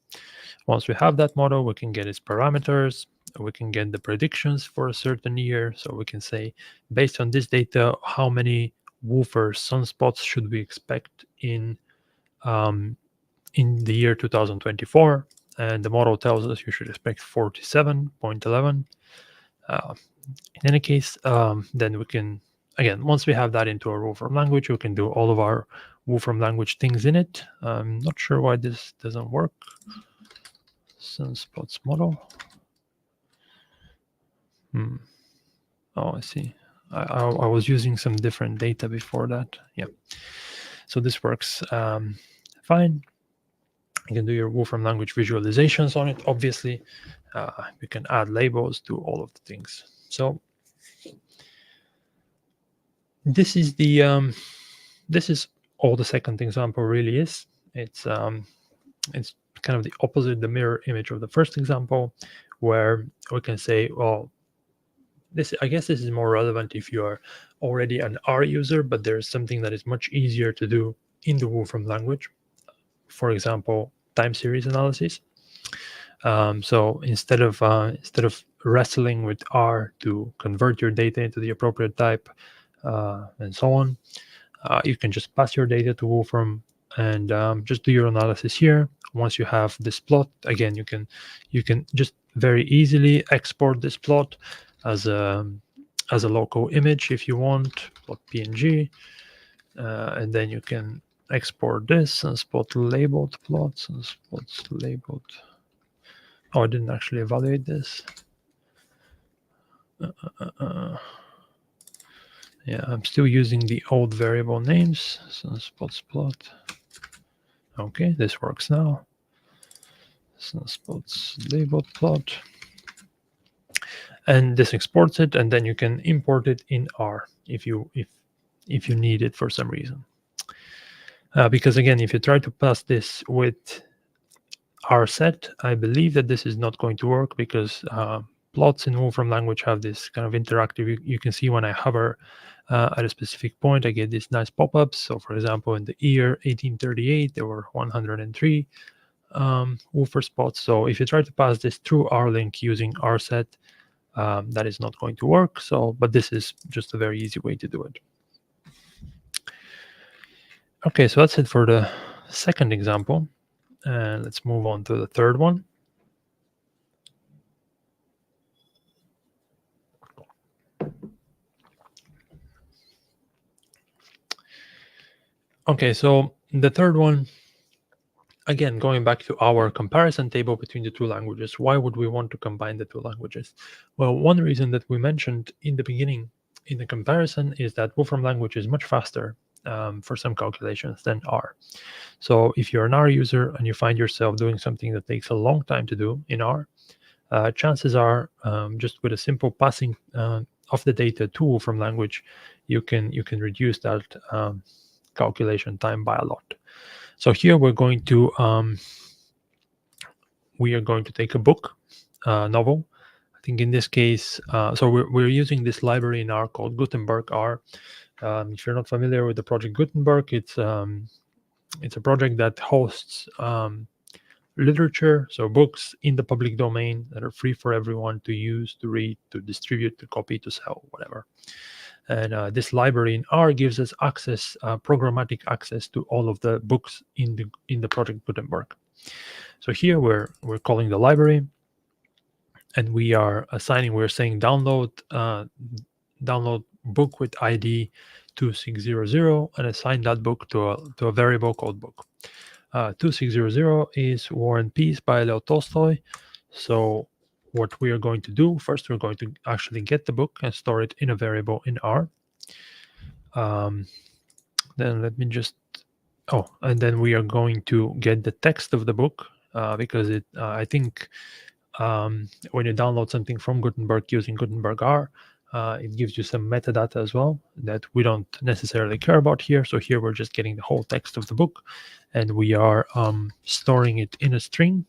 Once we have that model, we can get its parameters, we can get the predictions for a certain year, so we can say, based on this data, how many woofer sunspots should we expect in the year 2024, and the model tells us you should expect 47.11. In any case, then we can, again, once we have that into our Wolfram language, we can do all of our Wolfram language things in it. I'm not sure why this doesn't work. Sunspots model. Oh, I see. I was using some different data before that. Yeah. So this works fine. You can do your Wolfram language visualizations on it, obviously. You can add labels to all of the things. So this is the this is all the second example really is. It's kind of the opposite, the mirror image of the first example, where we can say, well, I guess this is more relevant if you are already an R user, but there's something that is much easier to do in the Wolfram language. For example, time series analysis. So instead of wrestling with R to convert your data into the appropriate type and so on, you can just pass your data to Wolfram and just do your analysis here. Once you have this plot, again, you can just very easily export this plot as a local image if you want, plot PNG, and then you can export this and spot labeled plots and spots labeled. Oh, I didn't actually evaluate this. Yeah, I'm still using the old variable names. Sunspots plot. Okay, this works now. Sunspots labeled plot. And this exports it, and then you can import it in R if you need it for some reason. Because again, if you try to pass this with R set, I believe that this is not going to work, because plots in Wolfram language have this kind of interactive. You can see when I hover at a specific point, I get these nice pop-ups. So for example, in the year 1838, there were 103 woofer spots. So if you try to pass this through RLink using RSet, that is not going to work. So, but this is just a very easy way to do it. Okay, so that's it for the second example. And let's move on to the third one. Okay, so the third one, again, going back to our comparison table between the two languages, why would we want to combine the two languages? Well, one reason that we mentioned in the beginning in the comparison is that Wolfram language is much faster for some calculations than R. So if you're an R user and you find yourself doing something that takes a long time to do in R, chances are just with a simple passing of the data to Wolfram language, you can reduce that calculation time by a lot. So here we're going to take a book, novel. I think in this case, so we're using this library in R called Gutenberg R. If you're not familiar with the project Gutenberg, it's a project that hosts literature, so books in the public domain that are free for everyone to use, to read, to distribute, to copy, to sell, whatever. And this library in R gives us access, programmatic access to all of the books in the project Gutenberg. So here we're calling the library, and we are assigning. We're saying download book with ID 2600 and assign that book to a variable called book. 2600 is War and Peace by Leo Tolstoy. So what we are going to do first, we're going to actually get the book and store it in a variable in R. Then let me just and then we are going to get the text of the book, because I think when you download something from Gutenberg using Gutenberg R, it gives you some metadata as well that we don't necessarily care about here. So here we're just getting the whole text of the book, and we are storing it in a string,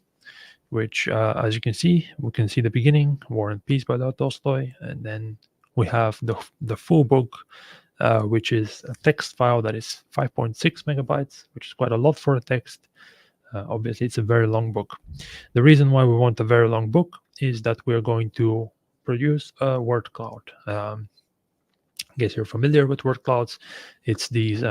which, as you can see, we can see the beginning, War and Peace by Leo Tolstoy, and then we have the full book, which is a text file that is 5.6 megabytes, which is quite a lot for a text. Obviously, it's a very long book. The reason why we want a very long book is that we're going to produce a word cloud. I guess you're familiar with word clouds. It's these.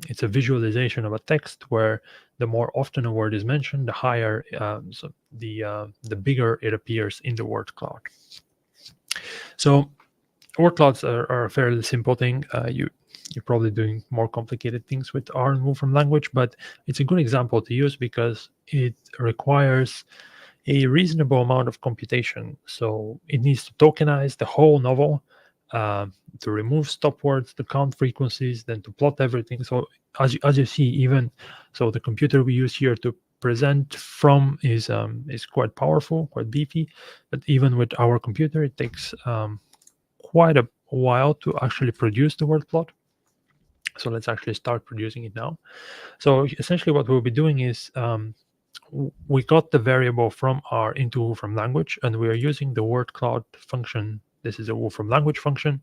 It's a visualization of a text where the more often a word is mentioned, the higher, so the bigger it appears in the word cloud. So word clouds are a fairly simple thing. You're probably doing more complicated things with R and Wolfram language, but it's a good example to use because it requires a reasonable amount of computation. So it needs to tokenize the whole novel, to remove stop words, to count frequencies, then to plot everything. So as you see, even so, the computer we use here to present from is quite powerful, quite beefy. But even with our computer, it takes quite a while to actually produce the word plot. So let's actually start producing it now. So essentially what we'll be doing is we got the variable from R into Wolfram language, and we are using the word cloud function. This is a Wolfram language function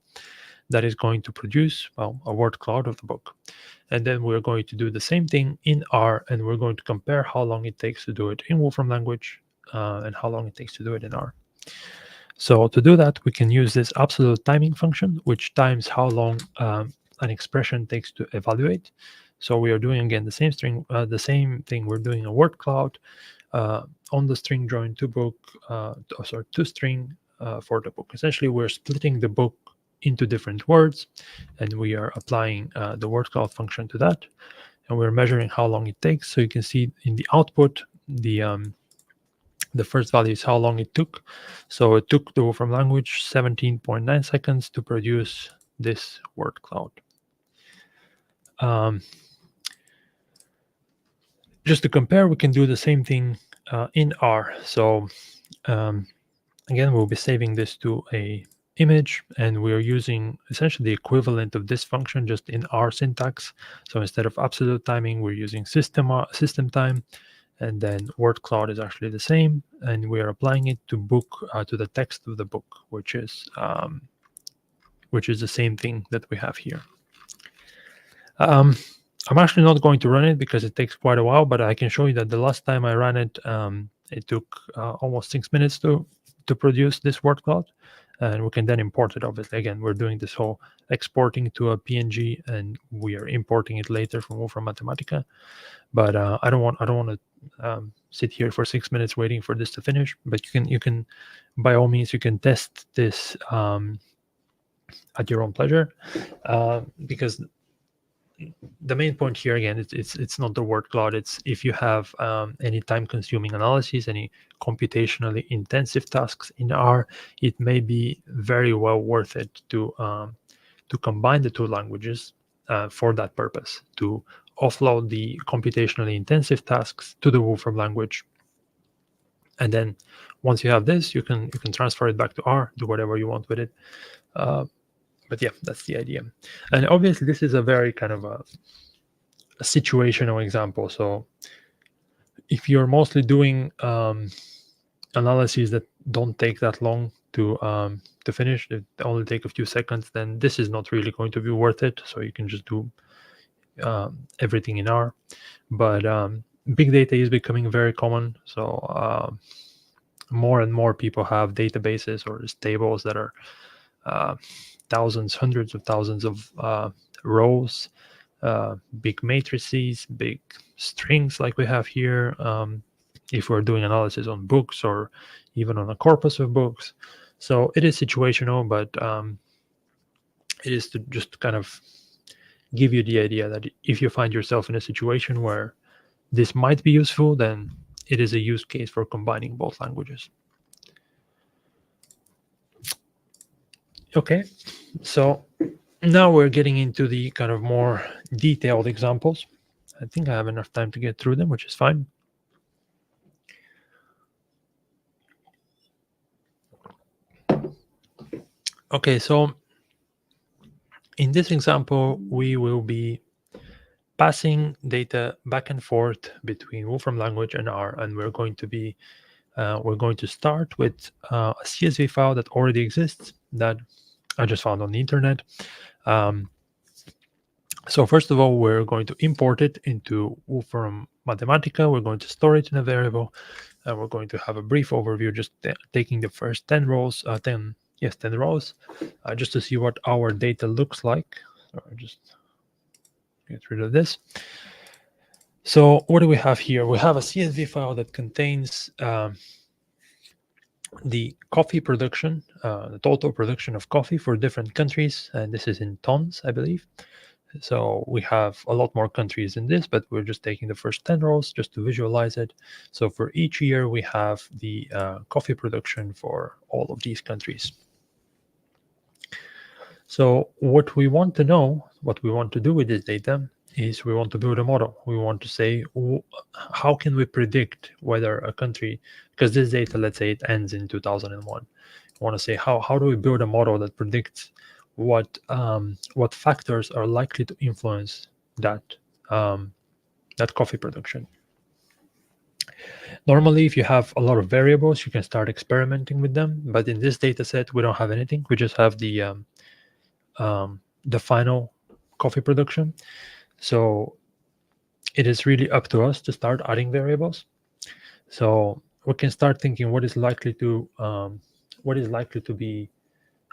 that is going to produce, well, a word cloud of the book. And then we're going to do the same thing in R, and we're going to compare how long it takes to do it in Wolfram language and how long it takes to do it in R. So to do that, we can use this absolute timing function, which times how long an expression takes to evaluate. So we are doing again the same string, the same thing. We're doing a word cloud on the string join to book, to string for the book. Essentially, we're splitting the book into different words, and we are applying the word cloud function to that, and we're measuring how long it takes. So you can see in the output, the first value is how long it took. So it took the Wolfram language 17.9 seconds to produce this word cloud. Just to compare, we can do the same thing in R. So again, we'll be saving this to a image, and we are using essentially the equivalent of this function just in R syntax. So instead of absolute timing, we're using system time, and then word cloud is actually the same, and we are applying it to book, to the text of the book, which is the same thing that we have here. I'm actually not going to run it because it takes quite a while, but I can show you that the last time I ran it, it took almost 6 minutes to produce this word cloud, and we can then import it. Obviously, again, we're doing this whole exporting to a PNG, and we are importing it later from Wolfram Mathematica. But I don't want to sit here for 6 minutes waiting for this to finish. But you can by all means, you can test this at your own pleasure, because the main point here again, it's not the word cloud. It's if you have any time-consuming analyses, any computationally intensive tasks in R, it may be very well worth it to combine the two languages for that purpose, to offload the computationally intensive tasks to the Wolfram language, and then once you have this, you can transfer it back to R, do whatever you want with it. But yeah, that's the idea. And obviously, this is a very kind of a situational example. So if you're mostly doing analyses that don't take that long to finish, they only take a few seconds, then this is not really going to be worth it. So you can just do everything in R. But big data is becoming very common. So more and more people have databases or tables that are thousands, hundreds of thousands of rows, big matrices, big strings like we have here, if we're doing analysis on books or even on a corpus of books. So it is situational, but it is to just kind of give you the idea that if you find yourself in a situation where this might be useful, then it is a use case for combining both languages. Okay, so now we're getting into the kind of more detailed examples. I think I have enough time to get through them, which is fine. Okay, so in this example, we will be passing data back and forth between Wolfram Language and R, and we're going to start with a CSV file that already exists that I just found on the internet. So first of all, we're going to import it into Wolfram Mathematica. We're going to store it in a variable, and we're going to have a brief overview, just taking the first 10 rows, 10 rows, just to see what our data looks like. So I'll just get rid of this. So what do we have here? We have a CSV file that contains the coffee production, the total production of coffee for different countries, and this is in tons, I believe. So we have a lot more countries in this, but we're just taking the first 10 rows just to visualize it. So for each year, we have the coffee production for all of these countries. So what we want to know, what we want to do with this data is we want to build a model. We want to say, how can we predict whether a country, because this data, let's say it ends in 2001. I want to say, how do we build a model that predicts what factors are likely to influence that that coffee production. Normally, if you have a lot of variables, you can start experimenting with them. But in this data set, we don't have anything. We just have the final coffee production. So it is really up to us to start adding variables. So we can start thinking what is likely to be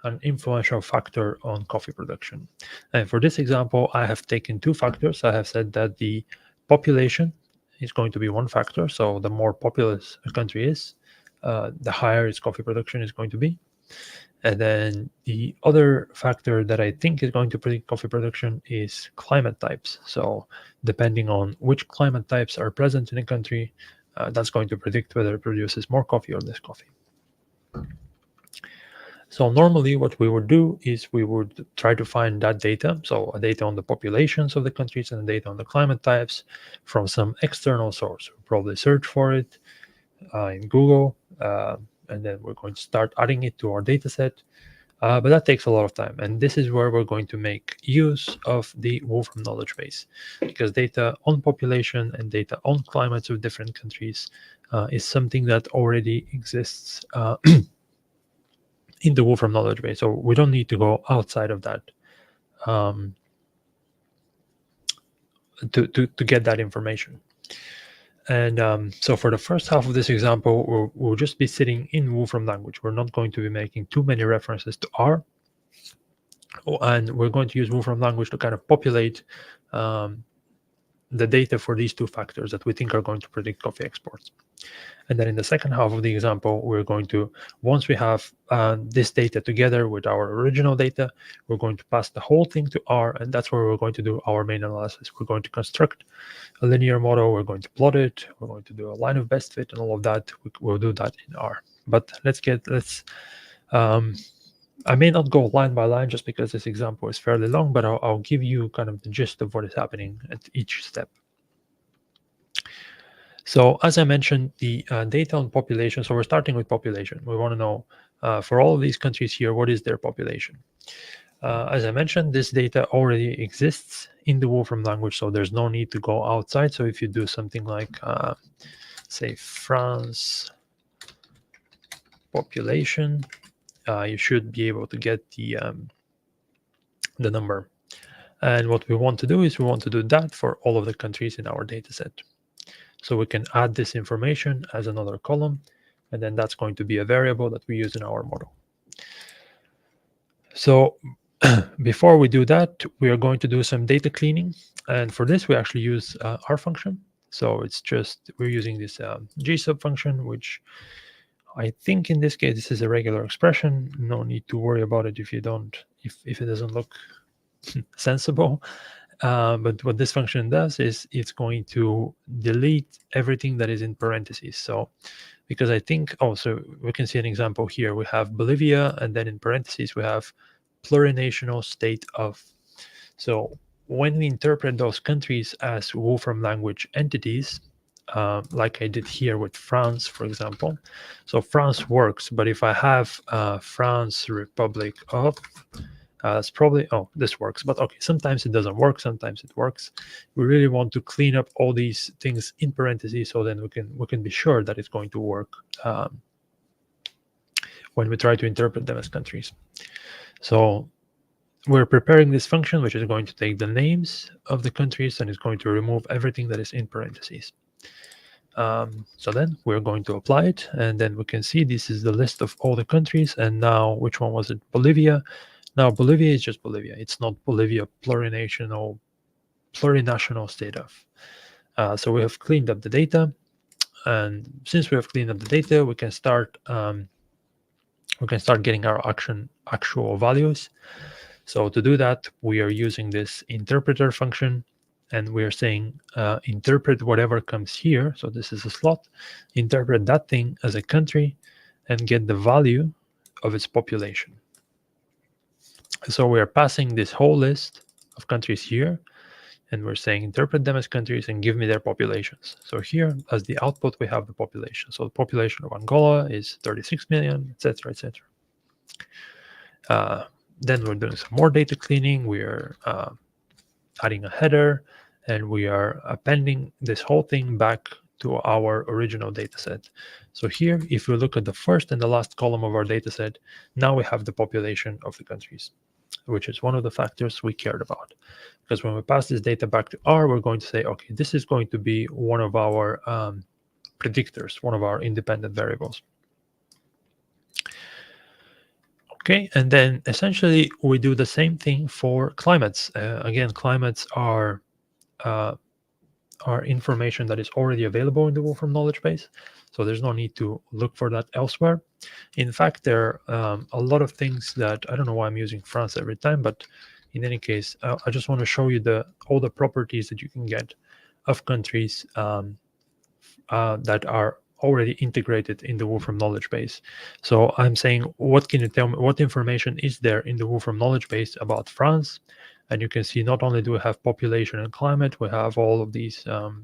an influential factor on coffee production. And for this example, I have taken two factors. I have said that the population is going to be one factor. So the more populous a country is, the higher its coffee production is going to be. And then the other factor that I think is going to predict coffee production is climate types. So depending on which climate types are present in a country, that's going to predict whether it produces more coffee or less coffee. So normally what we would do is we would try to find that data, so data on the populations of the countries and data on the climate types from some external source. We'll probably search for it in Google, and then we're going to start adding it to our data set. But that takes a lot of time, and this is where we're going to make use of the Wolfram knowledge base, because data on population and data on climates of different countries is something that already exists in the Wolfram knowledge base. So we don't need to go outside of that to get that information. And so for the first half of this example, we'll just be sitting in Wolfram language. We're not going to be making too many references to R. And we're going to use Wolfram language to kind of populate the data for these two factors that we think are going to predict coffee exports. And then in the second half of the example, we're going to, once we have this data together with our original data, we're going to pass the whole thing to R, and that's where we're going to do our main analysis. We're going to construct a linear model, we're going to plot it, we're going to do a line of best fit and all of that. We'll do that in R. But I may not go line by line just because this example is fairly long, but I'll give you kind of the gist of what is happening at each step. So as I mentioned, the data on population, so we're starting with population. We want to know for all of these countries here, what is their population? As I mentioned, this data already exists in the Wolfram language, so there's no need to go outside. So if you do something like, say, France population, you should be able to get the number. And what we want to do is we want to do that for all of the countries in our data set. So we can add this information as another column, and then that's going to be a variable that we use in our model. So before we do that, we are going to do some data cleaning. And for this, we actually use R function. So it's just, we're using this G sub function, which I think in this case, this is a regular expression. No need to worry about it if you don't, if it doesn't look sensible. But what this function does is it's going to delete everything that is in parentheses. So because I think, so we can see an example here. We have Bolivia, and then in parentheses we have plurinational state of. So when we interpret those countries as Wolfram language entities, like I did here with France, for example. So France works, but if I have France Republic of, it's probably, this works, but okay, sometimes it doesn't work, sometimes it works. We really want to clean up all these things in parentheses, so then we can be sure that it's going to work when we try to interpret them as countries. So we're preparing this function, which is going to take the names of the countries and is going to remove everything that is in parentheses. So then we're going to apply it, and then we can see this is the list of all the countries. And now, which one was it? Bolivia. Now Bolivia is just Bolivia. It's not Bolivia plurinational state of. So we have cleaned up the data, and since we have cleaned up the data, we can start getting our actual values. So to do that, we are using this interpreter function, and we are saying interpret whatever comes here. So this is a slot. Interpret that thing as a country and get the value of its population. So we are passing this whole list of countries here, and we're saying interpret them as countries and give me their populations. So here, as the output, we have the population. So the population of Angola is 36 million, etc., etc. Then we're doing some more data cleaning. We are adding a header, and we are appending this whole thing back to our original data set. So here, if we look at the first and the last column of our data set, now we have the population of the countries, which is one of the factors we cared about. Because when we pass this data back to R, we're going to say, okay, this is going to be one of our predictors, one of our independent variables. Okay, and then essentially we do the same thing for climates. Again, climates are information that is already available in the Wolfram knowledge base, so there's no need to look for that elsewhere. In fact, there are a lot of things that I don't know why I'm using France every time, but in any case, I just want to show you all the properties that you can get of countries that are already integrated in the Wolfram knowledge base. So I'm saying, what can you tell me? What information is there in the Wolfram knowledge base about France? And you can see not only do we have population and climate, we have all of these. So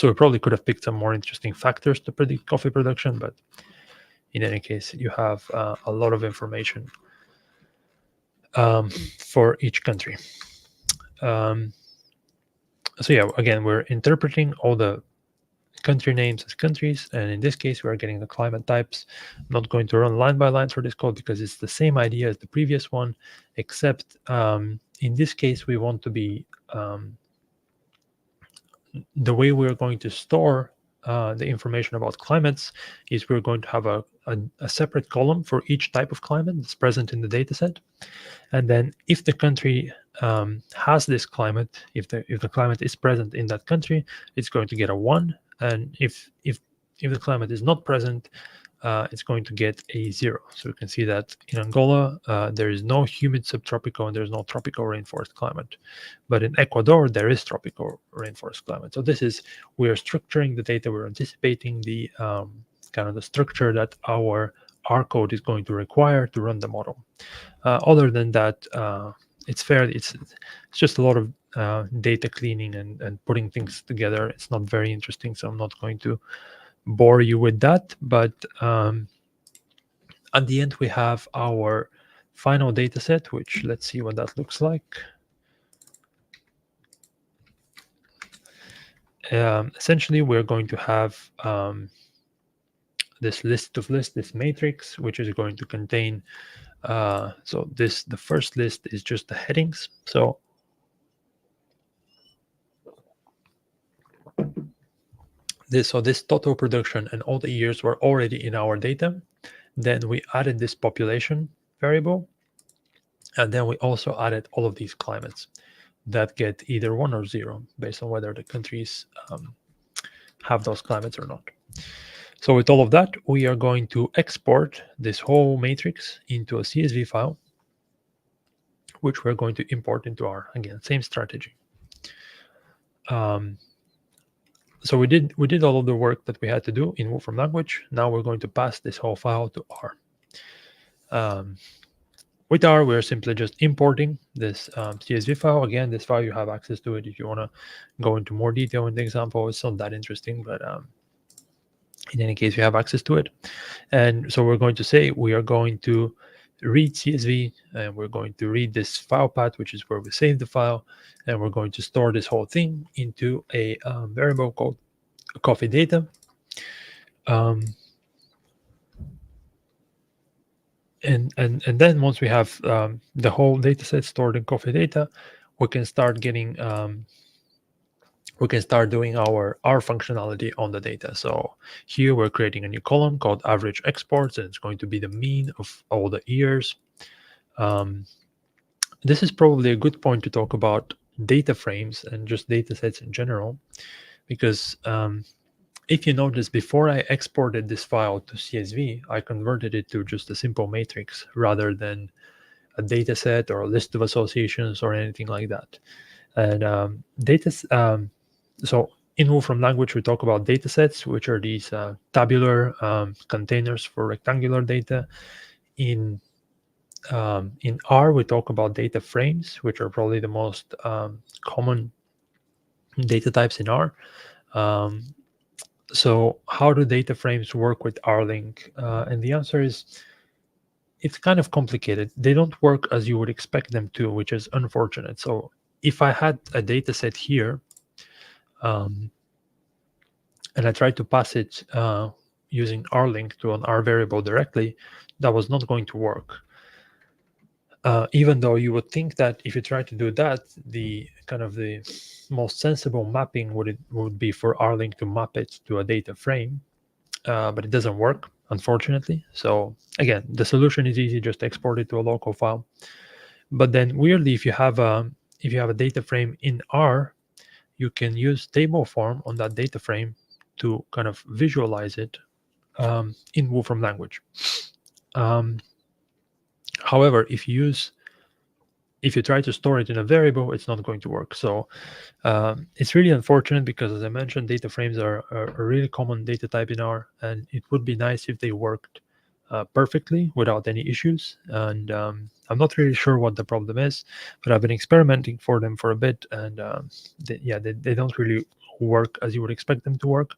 we probably could have picked some more interesting factors to predict coffee production, but in any case, you have a lot of information for each country. So yeah, again, we're interpreting all the country names as countries, and in this case we are getting the climate types. I'm not going to run line by line for this code because it's the same idea as the previous one, except in this case we want to be the way we're going to store the information about climates is we're going to have a separate column for each type of climate that's present in the dataset. And then if the country has this climate, if the climate is present in that country, it's going to get a 1. And if the climate is not present, it's going to get a 0. So you can see that in Angola, there is no humid subtropical and there's no tropical rainforest climate. But in Ecuador, there is tropical rainforest climate. So this is, we are structuring the data, we're anticipating the kind of the structure that our R code is going to require to run the model. Other than that, it's just a lot of data cleaning and putting things together. It's not very interesting, so I'm not going to bore you with that. But at the end, we have our final data set, which let's see what that looks like. Essentially, we're going to have this list of lists, this matrix, which is going to contain so the first list is just the headings. So this total production and all the years were already in our data. Then we added this population variable, and then we also added all of these climates that get either 1 or 0 based on whether the countries have those climates or not. So with all of that, we are going to export this whole matrix into a CSV file, which we're going to import into R. Again, same strategy. So we did all of the work that we had to do in Wolfram language. Now we're going to pass this whole file to R. With R, we're simply just importing this CSV file. Again, this file, you have access to it if you want to go into more detail in the example. It's not that interesting, but in any case, you have access to it. And so we're going to say we are going to read CSV, and we're going to read this file path, which is where we save the file, and we're going to store this whole thing into a variable called coffee data. And then once we have the whole data set stored in coffee data, we can start getting we can start doing our R functionality on the data. So here we're creating a new column called average exports, and it's going to be the mean of all the years. This is probably a good point to talk about data frames and just data sets in general, because if you notice, before I exported this file to CSV, I converted it to just a simple matrix rather than a data set or a list of associations or anything like that. And so in Wolfram language, we talk about data sets, which are these tabular containers for rectangular data. In R, we talk about data frames, which are probably the most common data types in R. So how do data frames work with RLink? And the answer is, it's kind of complicated. They don't work as you would expect them to, which is unfortunate. So if I had a data set here, and I tried to pass it using RLink to an R variable directly, that was not going to work. Even though you would think that if you try to do that, the kind of the most sensible mapping would be for RLink to map it to a data frame, but it doesn't work, unfortunately. So again, the solution is easy: just export it to a local file. But then weirdly, if you have a data frame in R, you can use table form on that data frame to kind of visualize it in Wolfram language. However, if you try to store it in a variable, it's not going to work. So it's really unfortunate, because as I mentioned, data frames are a really common data type in R, and it would be nice if they worked perfectly without any issues. And I'm not really sure what the problem is, but I've been experimenting for them for a bit, and they don't really work as you would expect them to work.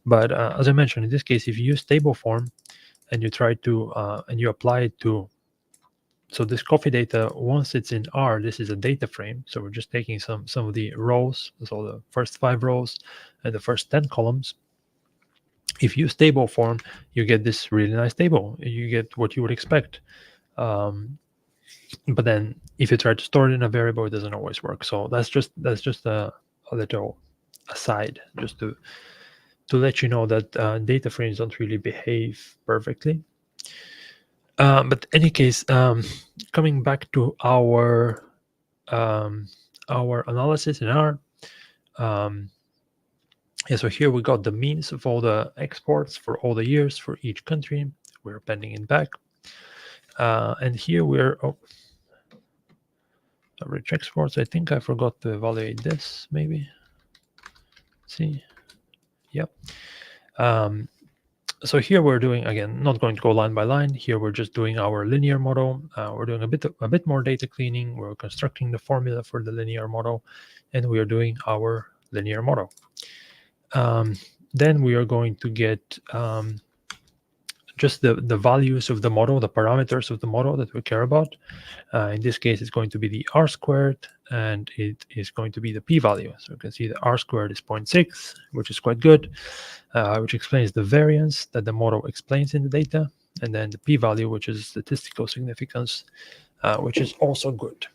But as I mentioned, in this case, if you use table form and you try to and you apply it to, so this coffee data, once it's in R, this is a data frame. So we're just taking some of the rows, so the first 5 rows and the first 10 columns. If you use table form, you get this really nice table. You get what you would expect. But then if you try to store it in a variable, it doesn't always work. So that's just a little aside, just to let you know that data frames don't really behave perfectly. But in any case, coming back to our analysis in R, so here we got the means of all the exports for all the years for each country. We're appending it back, and here we're average exports. I think I forgot to evaluate this. Maybe. See, yep. So here we're doing, again, not going to go line by line. Here we're just doing our linear model. We're doing a bit more data cleaning. We're constructing the formula for the linear model, and we are doing our linear model. Then we are going to get just the values of the model, the parameters of the model that we care about. In this case, it's going to be the R squared, and it is going to be the p-value. So you can see the R squared is 0.6, which is quite good, which explains the variance that the model explains in the data. And then the p-value, which is statistical significance, which is also good.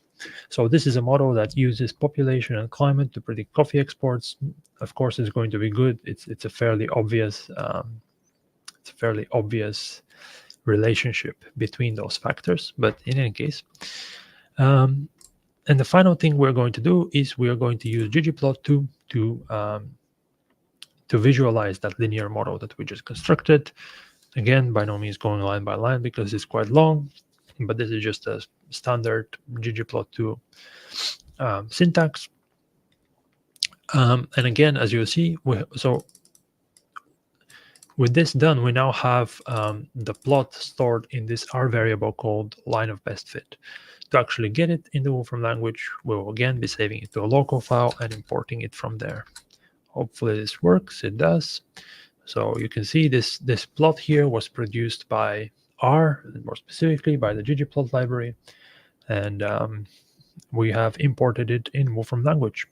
So this is a model that uses population and climate to predict coffee exports. Of course, it's going to be good. It's a fairly obvious relationship between those factors. But in any case, and the final thing we're going to do is we are going to use ggplot to visualize that linear model that we just constructed. Again, by no means going line by line because it's quite long, but this is just a standard ggplot2 syntax. And again, as you see, so with this done, we now have the plot stored in this R variable called line of best fit. To actually get it in the Wolfram language, we will again be saving it to a local file and importing it from there. Hopefully this works. It does. So you can see this plot here was produced by R, and more specifically by the ggplot library, and we have imported it in Wolfram language.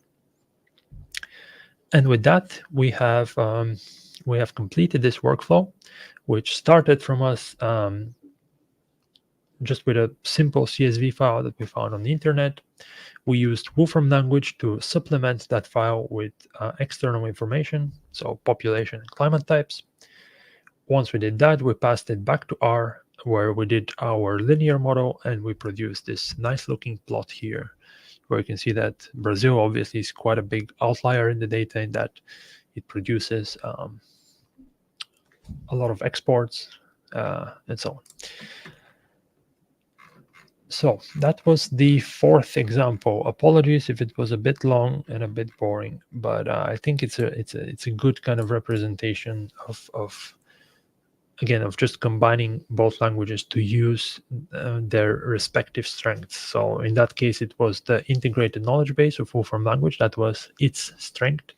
And with that, we have completed this workflow, which started from us just with a simple CSV file that we found on the internet. We used Wolfram language to supplement that file with external information, so population and climate types. Once we did that, we passed it back to R, where we did our linear model, and we produced this nice looking plot here, where you can see that Brazil obviously is quite a big outlier in the data, in that it produces a lot of exports and so on. So that was the fourth example. Apologies if it was a bit long and a bit boring, but I think it's a good kind of representation of just combining both languages to use their respective strengths. So in that case, it was the integrated knowledge base of Wolfram language that was its strength.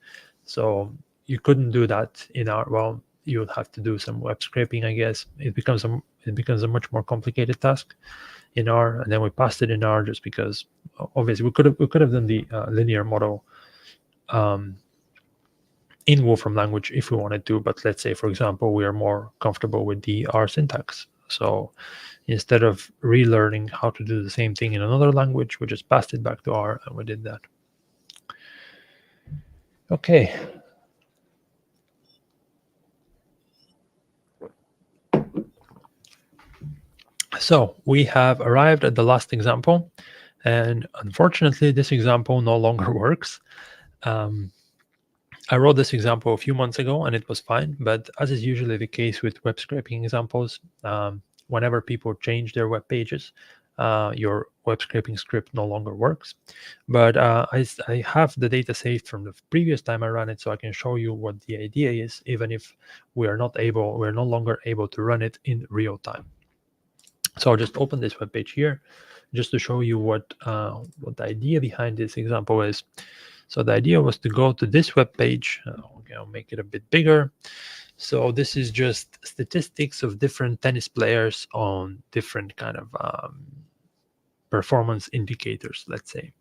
So you couldn't do that in R. Well, you would have to do some web scraping, I guess. It becomes a much more complicated task in R, and then we passed it in R just because obviously we could have done the linear model in Wolfram language if we wanted to, but let's say, for example, we are more comfortable with the R syntax. So instead of relearning how to do the same thing in another language, we just passed it back to R and we did that. Okay. So we have arrived at the last example, and unfortunately this example no longer works. I wrote this example a few months ago and it was fine, but as is usually the case with web scraping examples, whenever people change their web pages, your web scraping script no longer works. But I have the data saved from the previous time I ran it, so I can show you what the idea is, even if we're no longer able to run it in real time. So I'll just open this web page here just to show you what the idea behind this example is. So the idea was to go to this web page. I'll make it a bit bigger. So this is just statistics of different tennis players on different kind of performance indicators, let's say.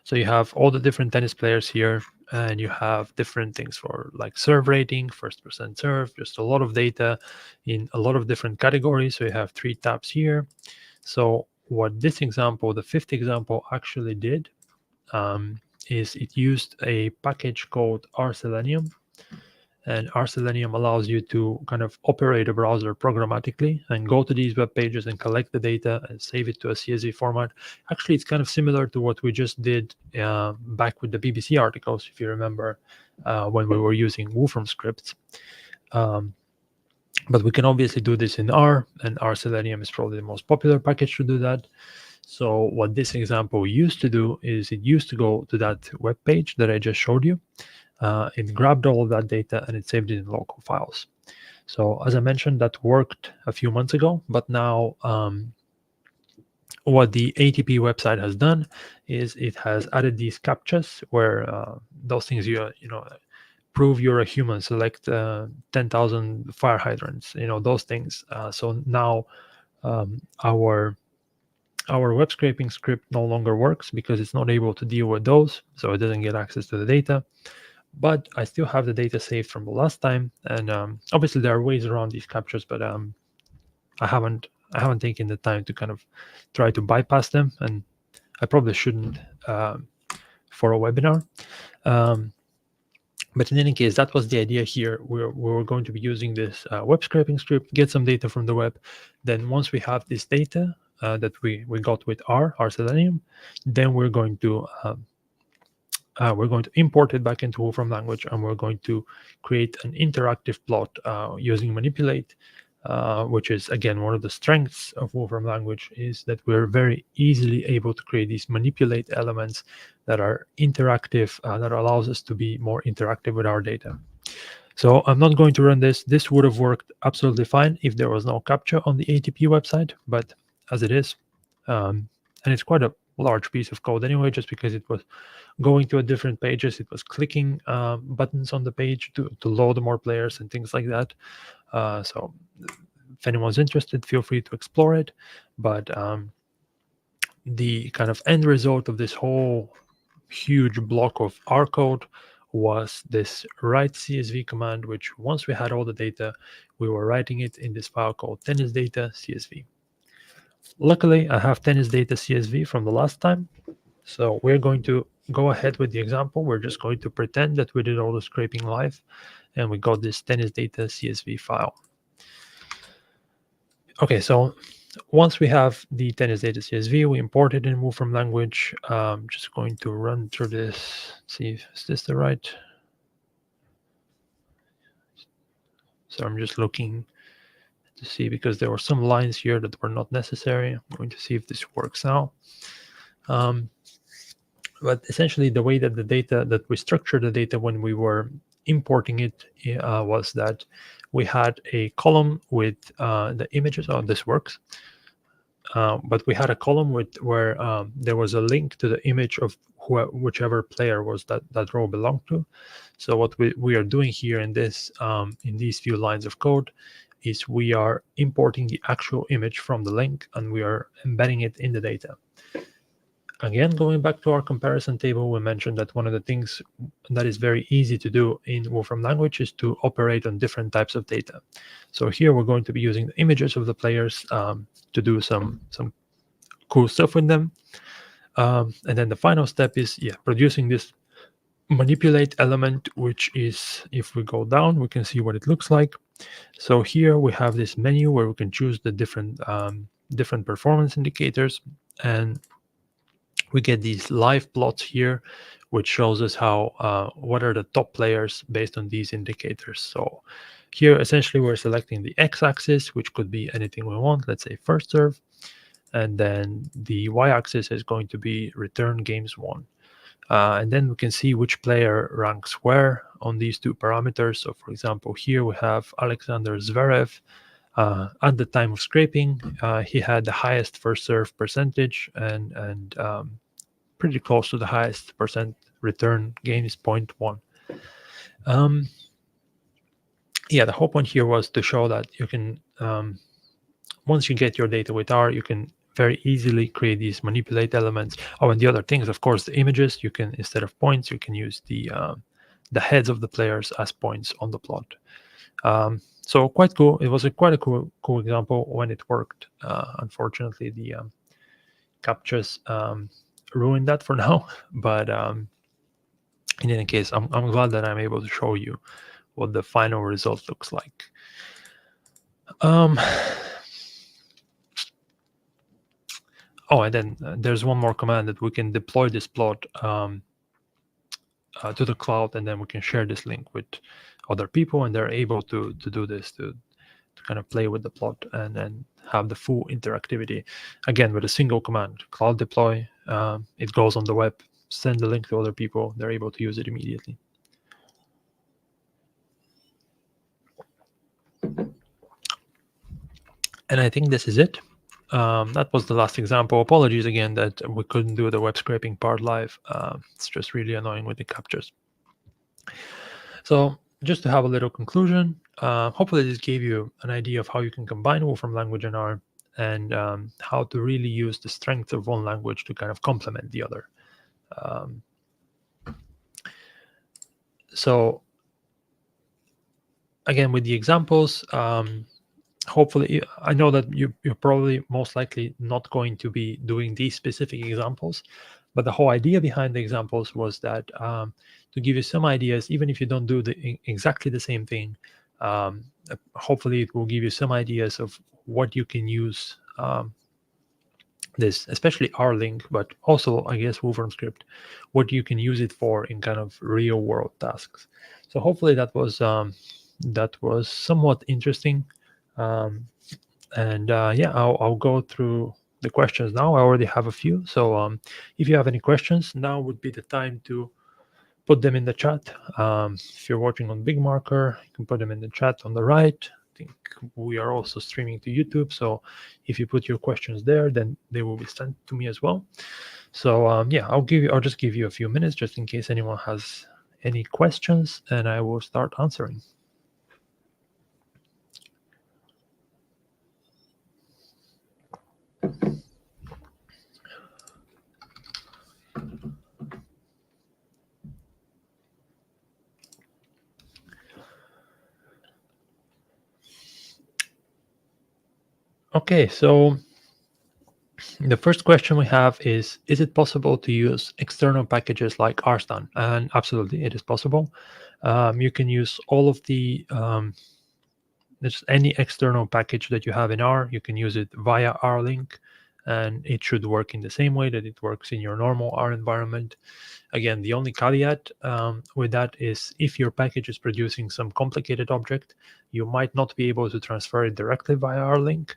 So you have all the different tennis players here, and you have different things for like serve rating, first percent serve, just a lot of data in a lot of different categories. So you have 3 tabs here. So what this example, the fifth example, actually did is it used a package called RSelenium. And RSelenium allows you to kind of operate a browser programmatically and go to these web pages and collect the data and save it to a CSV format. Actually, it's kind of similar to what we just did back with the BBC articles, if you remember, when we were using Wolfram scripts. But we can obviously do this in R, and RSelenium is probably the most popular package to do that. So what this example used to do is it used to go to that web page that I just showed you. It grabbed all of that data and it saved it in local files. So as I mentioned, that worked a few months ago, but now what the ATP website has done is it has added these captchas where those things you prove you're a human, select 10,000 fire hydrants, those things. So now our web scraping script no longer works because it's not able to deal with those, so it doesn't get access to the data. But I still have the data saved from the last time, and obviously there are ways around these captures, but I haven't taken the time to kind of try to bypass them, and I probably shouldn't for a webinar. But in any case, that was the idea here. We're going to be using this web scraping script, get some data from the web. Then once we have this data that we got with RSelenium, then we're going to import it back into Wolfram language, and we're going to create an interactive plot using manipulate which is again one of the strengths of Wolfram language, is that we're very easily able to create these manipulate elements that are interactive, that allows us to be more interactive with our data. So I'm not going to run this. This would have worked absolutely fine if there was no captcha on the ATP website, but as it is, and it's quite a large piece of code anyway, just because it was going to a different pages, it was clicking buttons on the page to load more players and things like that. So if anyone's interested, feel free to explore it. But the kind of end result of this whole huge block of R code was this write CSV command, which once we had all the data, we were writing it in this file called tennis data CSV. Luckily, I have tennis data CSV from the last time. So we're going to go ahead with the example. We're just going to pretend that we did all the scraping live and we got this tennis data CSV file. Okay, so once we have the tennis data CSV, we import it in Wolfram language. Just going to run through this, see if is this the right. So I'm just looking to see, because there were some lines here that were not necessary. I'm going to see if this works now. But essentially, the way that the data, that we structured the data when we were importing it was that we had a column with the images. Oh, this works. But we had a column where there was a link to the image of whichever player was that row belonged to. So what we are doing here in this in these few lines of code is we are importing the actual image from the link and we are embedding it in the data. Again, going back to our comparison table, we mentioned that one of the things that is very easy to do in Wolfram language is to operate on different types of data. So here we're going to be using the images of the players to do some cool stuff with them. And then the final step is producing this manipulate element, which is, if we go down, we can see what it looks like. So here we have this menu where we can choose the different performance indicators, and we get these live plots here, which shows us how what are the top players based on these indicators. So here, essentially, we're selecting the x-axis, which could be anything we want. Let's say first serve, and then the y-axis is going to be return games won. And then we can see which player ranks where on these two parameters. So, for example, here we have Alexander Zverev. At the time of scraping, he had the highest first serve percentage and pretty close to the highest percent return games 0.1. The whole point here was to show that you can, once you get your data with R, you can very easily create these manipulate elements. Oh, and the other things, of course, the images, you can, instead of points, you can use the heads of the players as points on the plot. So quite cool. It was quite a cool example when it worked. Unfortunately, the captchas ruined that for now. But in any case, I'm glad that I'm able to show you what the final result looks like. Oh, and then there's one more command that we can deploy this plot to the cloud, and then we can share this link with other people, and they're able to do this, to kind of play with the plot and then have the full interactivity. Again, with a single command, cloud deploy, it goes on the web, send the link to other people, they're able to use it immediately. And I think this is it. That was the last example. Apologies again that we couldn't do the web scraping part live. It's just really annoying with the captures. So just to have a little conclusion, hopefully this gave you an idea of how you can combine Wolfram Language and R, and how to really use the strength of one language to kind of complement the other. So again, with the examples, hopefully, I know that you're probably most likely not going to be doing these specific examples, but the whole idea behind the examples was that to give you some ideas, even if you don't do exactly the same thing, hopefully it will give you some ideas of what you can use this, especially RLink, but also, I guess, Wolfram script, what you can use it for in kind of real world tasks. So hopefully that was somewhat interesting. Yeah, I'll go through the questions now. I already have a few. So if you have any questions, now would be the time to put them in the chat. If you're watching on Big Marker, you can put them in the chat on the right. I think we are also streaming to YouTube. So if you put your questions there, then they will be sent to me as well. So yeah, I'll just give you a few minutes just in case anyone has any questions, and I will start answering. Okay, so the first question we have is it possible to use external packages like rstan? And absolutely, it is possible. You can use all of the just any external package that you have in R. You can use it via RLink, and it should work in the same way that it works in your normal R environment. Again, the only caveat with that is if your package is producing some complicated object, you might not be able to transfer it directly via RLink.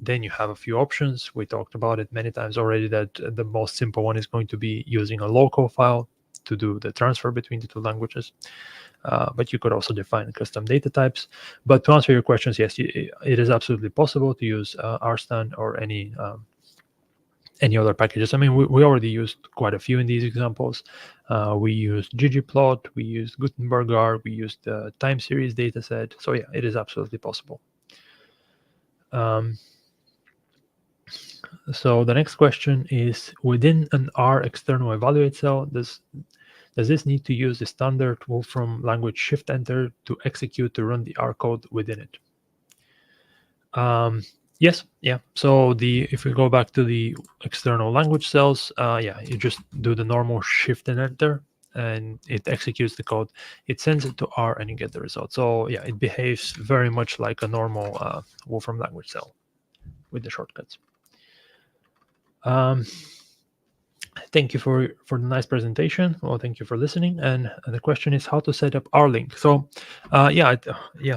Then you have a few options. We talked about it many times already, that the most simple one is going to be using a local file to do the transfer between the two languages. But you could also define custom data types. But to answer your questions, yes, it is absolutely possible to use rstan or any other packages. I mean, we already used quite a few in these examples. We used ggplot, we used Gutenberg R, we used the time series dataset. So yeah, it is absolutely possible. So the next question is, within an R external evaluate cell, does this need to use the standard Wolfram language shift enter to execute to run the R code within it? Yes, yeah. So if we go back to the external language cells, yeah, you just do the normal shift and enter, and it executes the code. It sends it to R, and you get the result. So yeah, it behaves very much like a normal Wolfram language cell with the shortcuts. Thank you for the nice presentation. Well, thank you for listening. And the question is how to set up RLink. So yeah,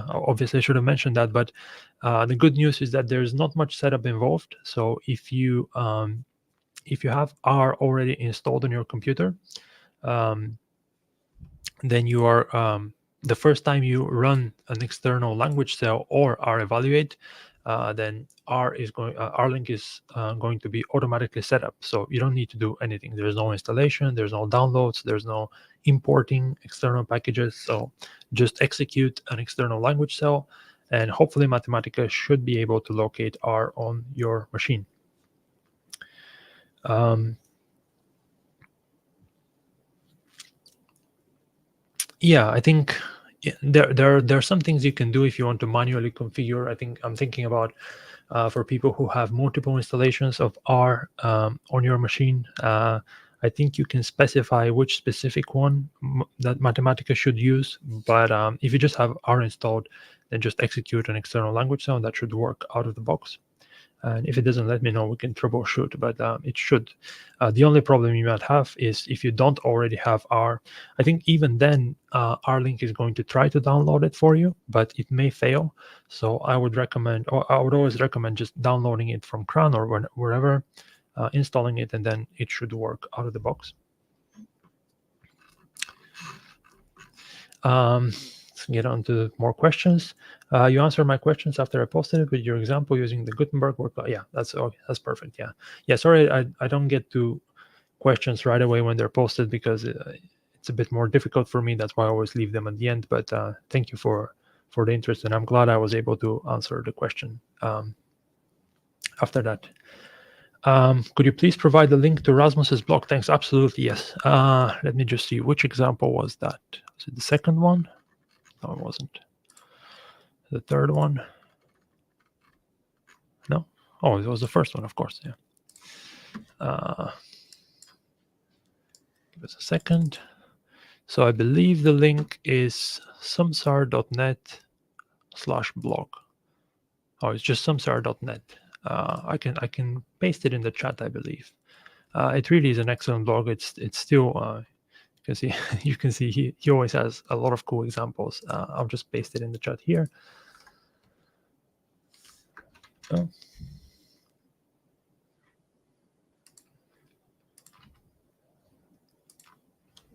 obviously I should have mentioned that, but the good news is that there's not much setup involved. So if you have R already installed on your computer, then you are the first time you run an external language cell or R evaluate, then RLink is going to be automatically set up. So you don't need to do anything. There's no installation, there's no downloads, there's no importing external packages. So just execute an external language cell, and hopefully Mathematica should be able to locate R on your machine. Yeah, I think there are some things you can do if you want to manually configure. I think I'm thinking about for people who have multiple installations of R on your machine. I think you can specify which specific one that Mathematica should use. But if you just have R installed, then just execute an external language cell, and that should work out of the box. And if it doesn't, let me know, we can troubleshoot, but it should. The only problem you might have is if you don't already have R. I think even then, RLink is going to try to download it for you, but it may fail. So I would recommend, or I would always recommend just downloading it from CRAN or wherever, installing it, and then it should work out of the box. Let's get on to more questions. You answered my questions after I posted it with your example using the Gutenberg workflow. Yeah, that's perfect. Yeah. Sorry, I don't get to questions right away when they're posted because it's a bit more difficult for me. That's why I always leave them at the end. But thank you for the interest, and I'm glad I was able to answer the question after that. Could you please provide the link to Rasmus's blog? Thanks. Absolutely, yes. Let me just see, which example was that? Was it the second one? No, it wasn't. The third one? No? Oh, it was the first one, of course, yeah. Give us a second. So I believe the link is samsar.net/blog. Oh, it's just samsar.net. I can paste it in the chat, I believe. It really is an excellent blog. It's still you can see he always has a lot of cool examples. I'll just paste it in the chat here. Oh.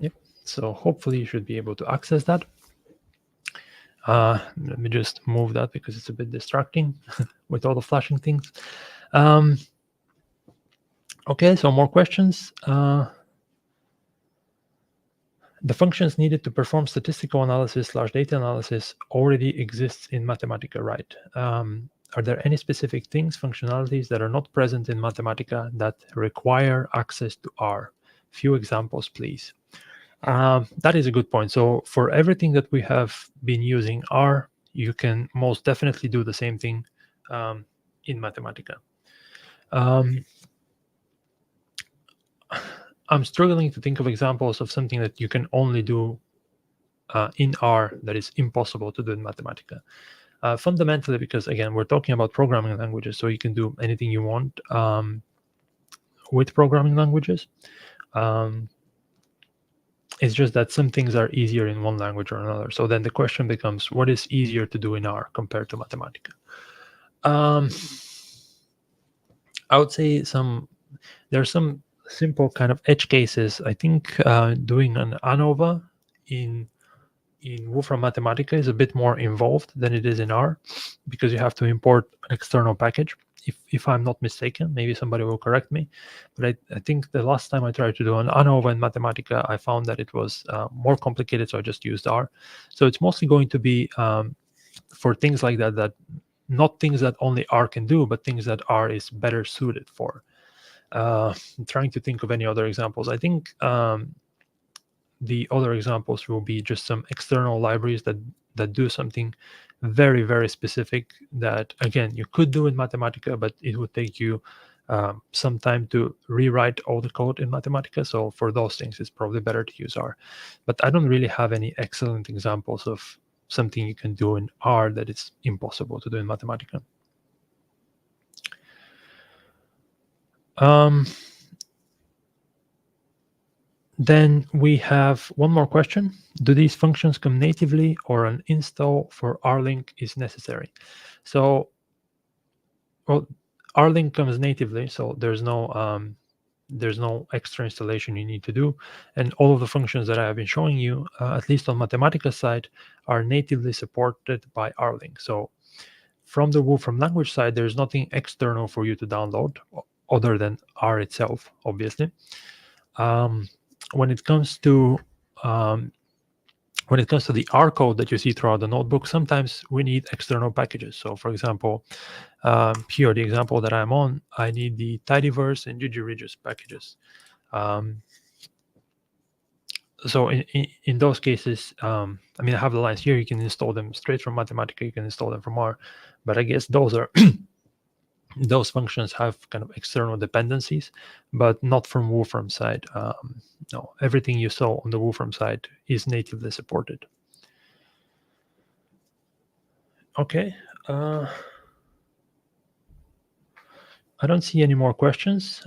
Yep. So hopefully you should be able to access that. Let me just move that because it's a bit distracting with all the flashing things. Okay, so more questions. The functions needed to perform statistical analysis / data analysis already exists in Mathematica, right? Are there any specific things, functionalities that are not present in Mathematica that require access to R? Few examples, please. That is a good point. So for everything that we have been using R, you can most definitely do the same thing in Mathematica. I'm struggling to think of examples of something that you can only do in R that is impossible to do in Mathematica. Fundamentally, because again, we're talking about programming languages, so you can do anything you want with programming languages. It's just that some things are easier in one language or another. So then the question becomes, what is easier to do in R compared to Mathematica? I would say there are some simple kind of edge cases. I think doing an ANOVA in Wolfram Mathematica is a bit more involved than it is in R, because you have to import an external package. If I'm not mistaken, maybe somebody will correct me, but I think the last time I tried to do an ANOVA in Mathematica, I found that it was more complicated, so I just used R. So it's mostly going to be for things like that, not things that only R can do, but things that R is better suited for. I'm trying to think of any other examples. I think the other examples will be just some external libraries that do something very, very specific that, again, you could do in Mathematica, but it would take you some time to rewrite all the code in Mathematica. So for those things, it's probably better to use R. But I don't really have any excellent examples of something you can do in R that it's impossible to do in Mathematica. Then we have one more question. Do these functions come natively, or an install for RLink is necessary? So, well, RLink comes natively, so there's no extra installation you need to do. And all of the functions that I have been showing you, at least on Mathematica side, are natively supported by RLink. So from the Wolfram language side, there's nothing external for you to download other than R itself, obviously. When it comes to the R code that you see throughout the notebook, sometimes we need external packages. So for example, here, the example that I'm on, I need the tidyverse and ggregious packages. So in those cases, I mean, I have the lines here. You can install them straight from Mathematica. You can install them from R. But I guess those are those functions have kind of external dependencies, but not from Wolfram side. No, everything you saw on the Wolfram side is natively supported. Okay. I don't see any more questions.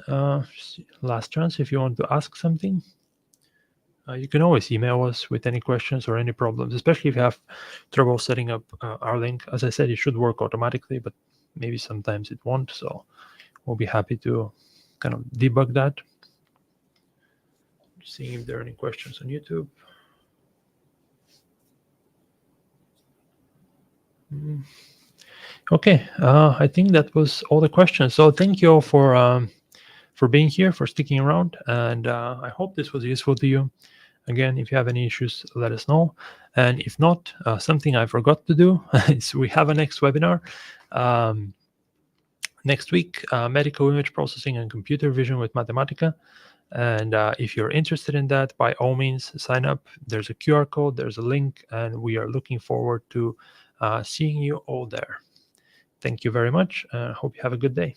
Last chance if you want to ask something. You can always email us with any questions or any problems, especially if you have trouble setting up RLink. As I said, it should work automatically, but maybe sometimes it won't. So we'll be happy to kind of debug that. Seeing if there are any questions on YouTube. Okay, I think that was all the questions. So thank you all for being here, for sticking around, and I hope this was useful to you. Again, if you have any issues, let us know. And if not, something I forgot to do is we have a next webinar next week, medical image processing and computer vision with Mathematica. And if you're interested in that, by all means, sign up. There's a QR code, there's a link, and we are looking forward to seeing you all there. Thank you very much. Hope you have a good day.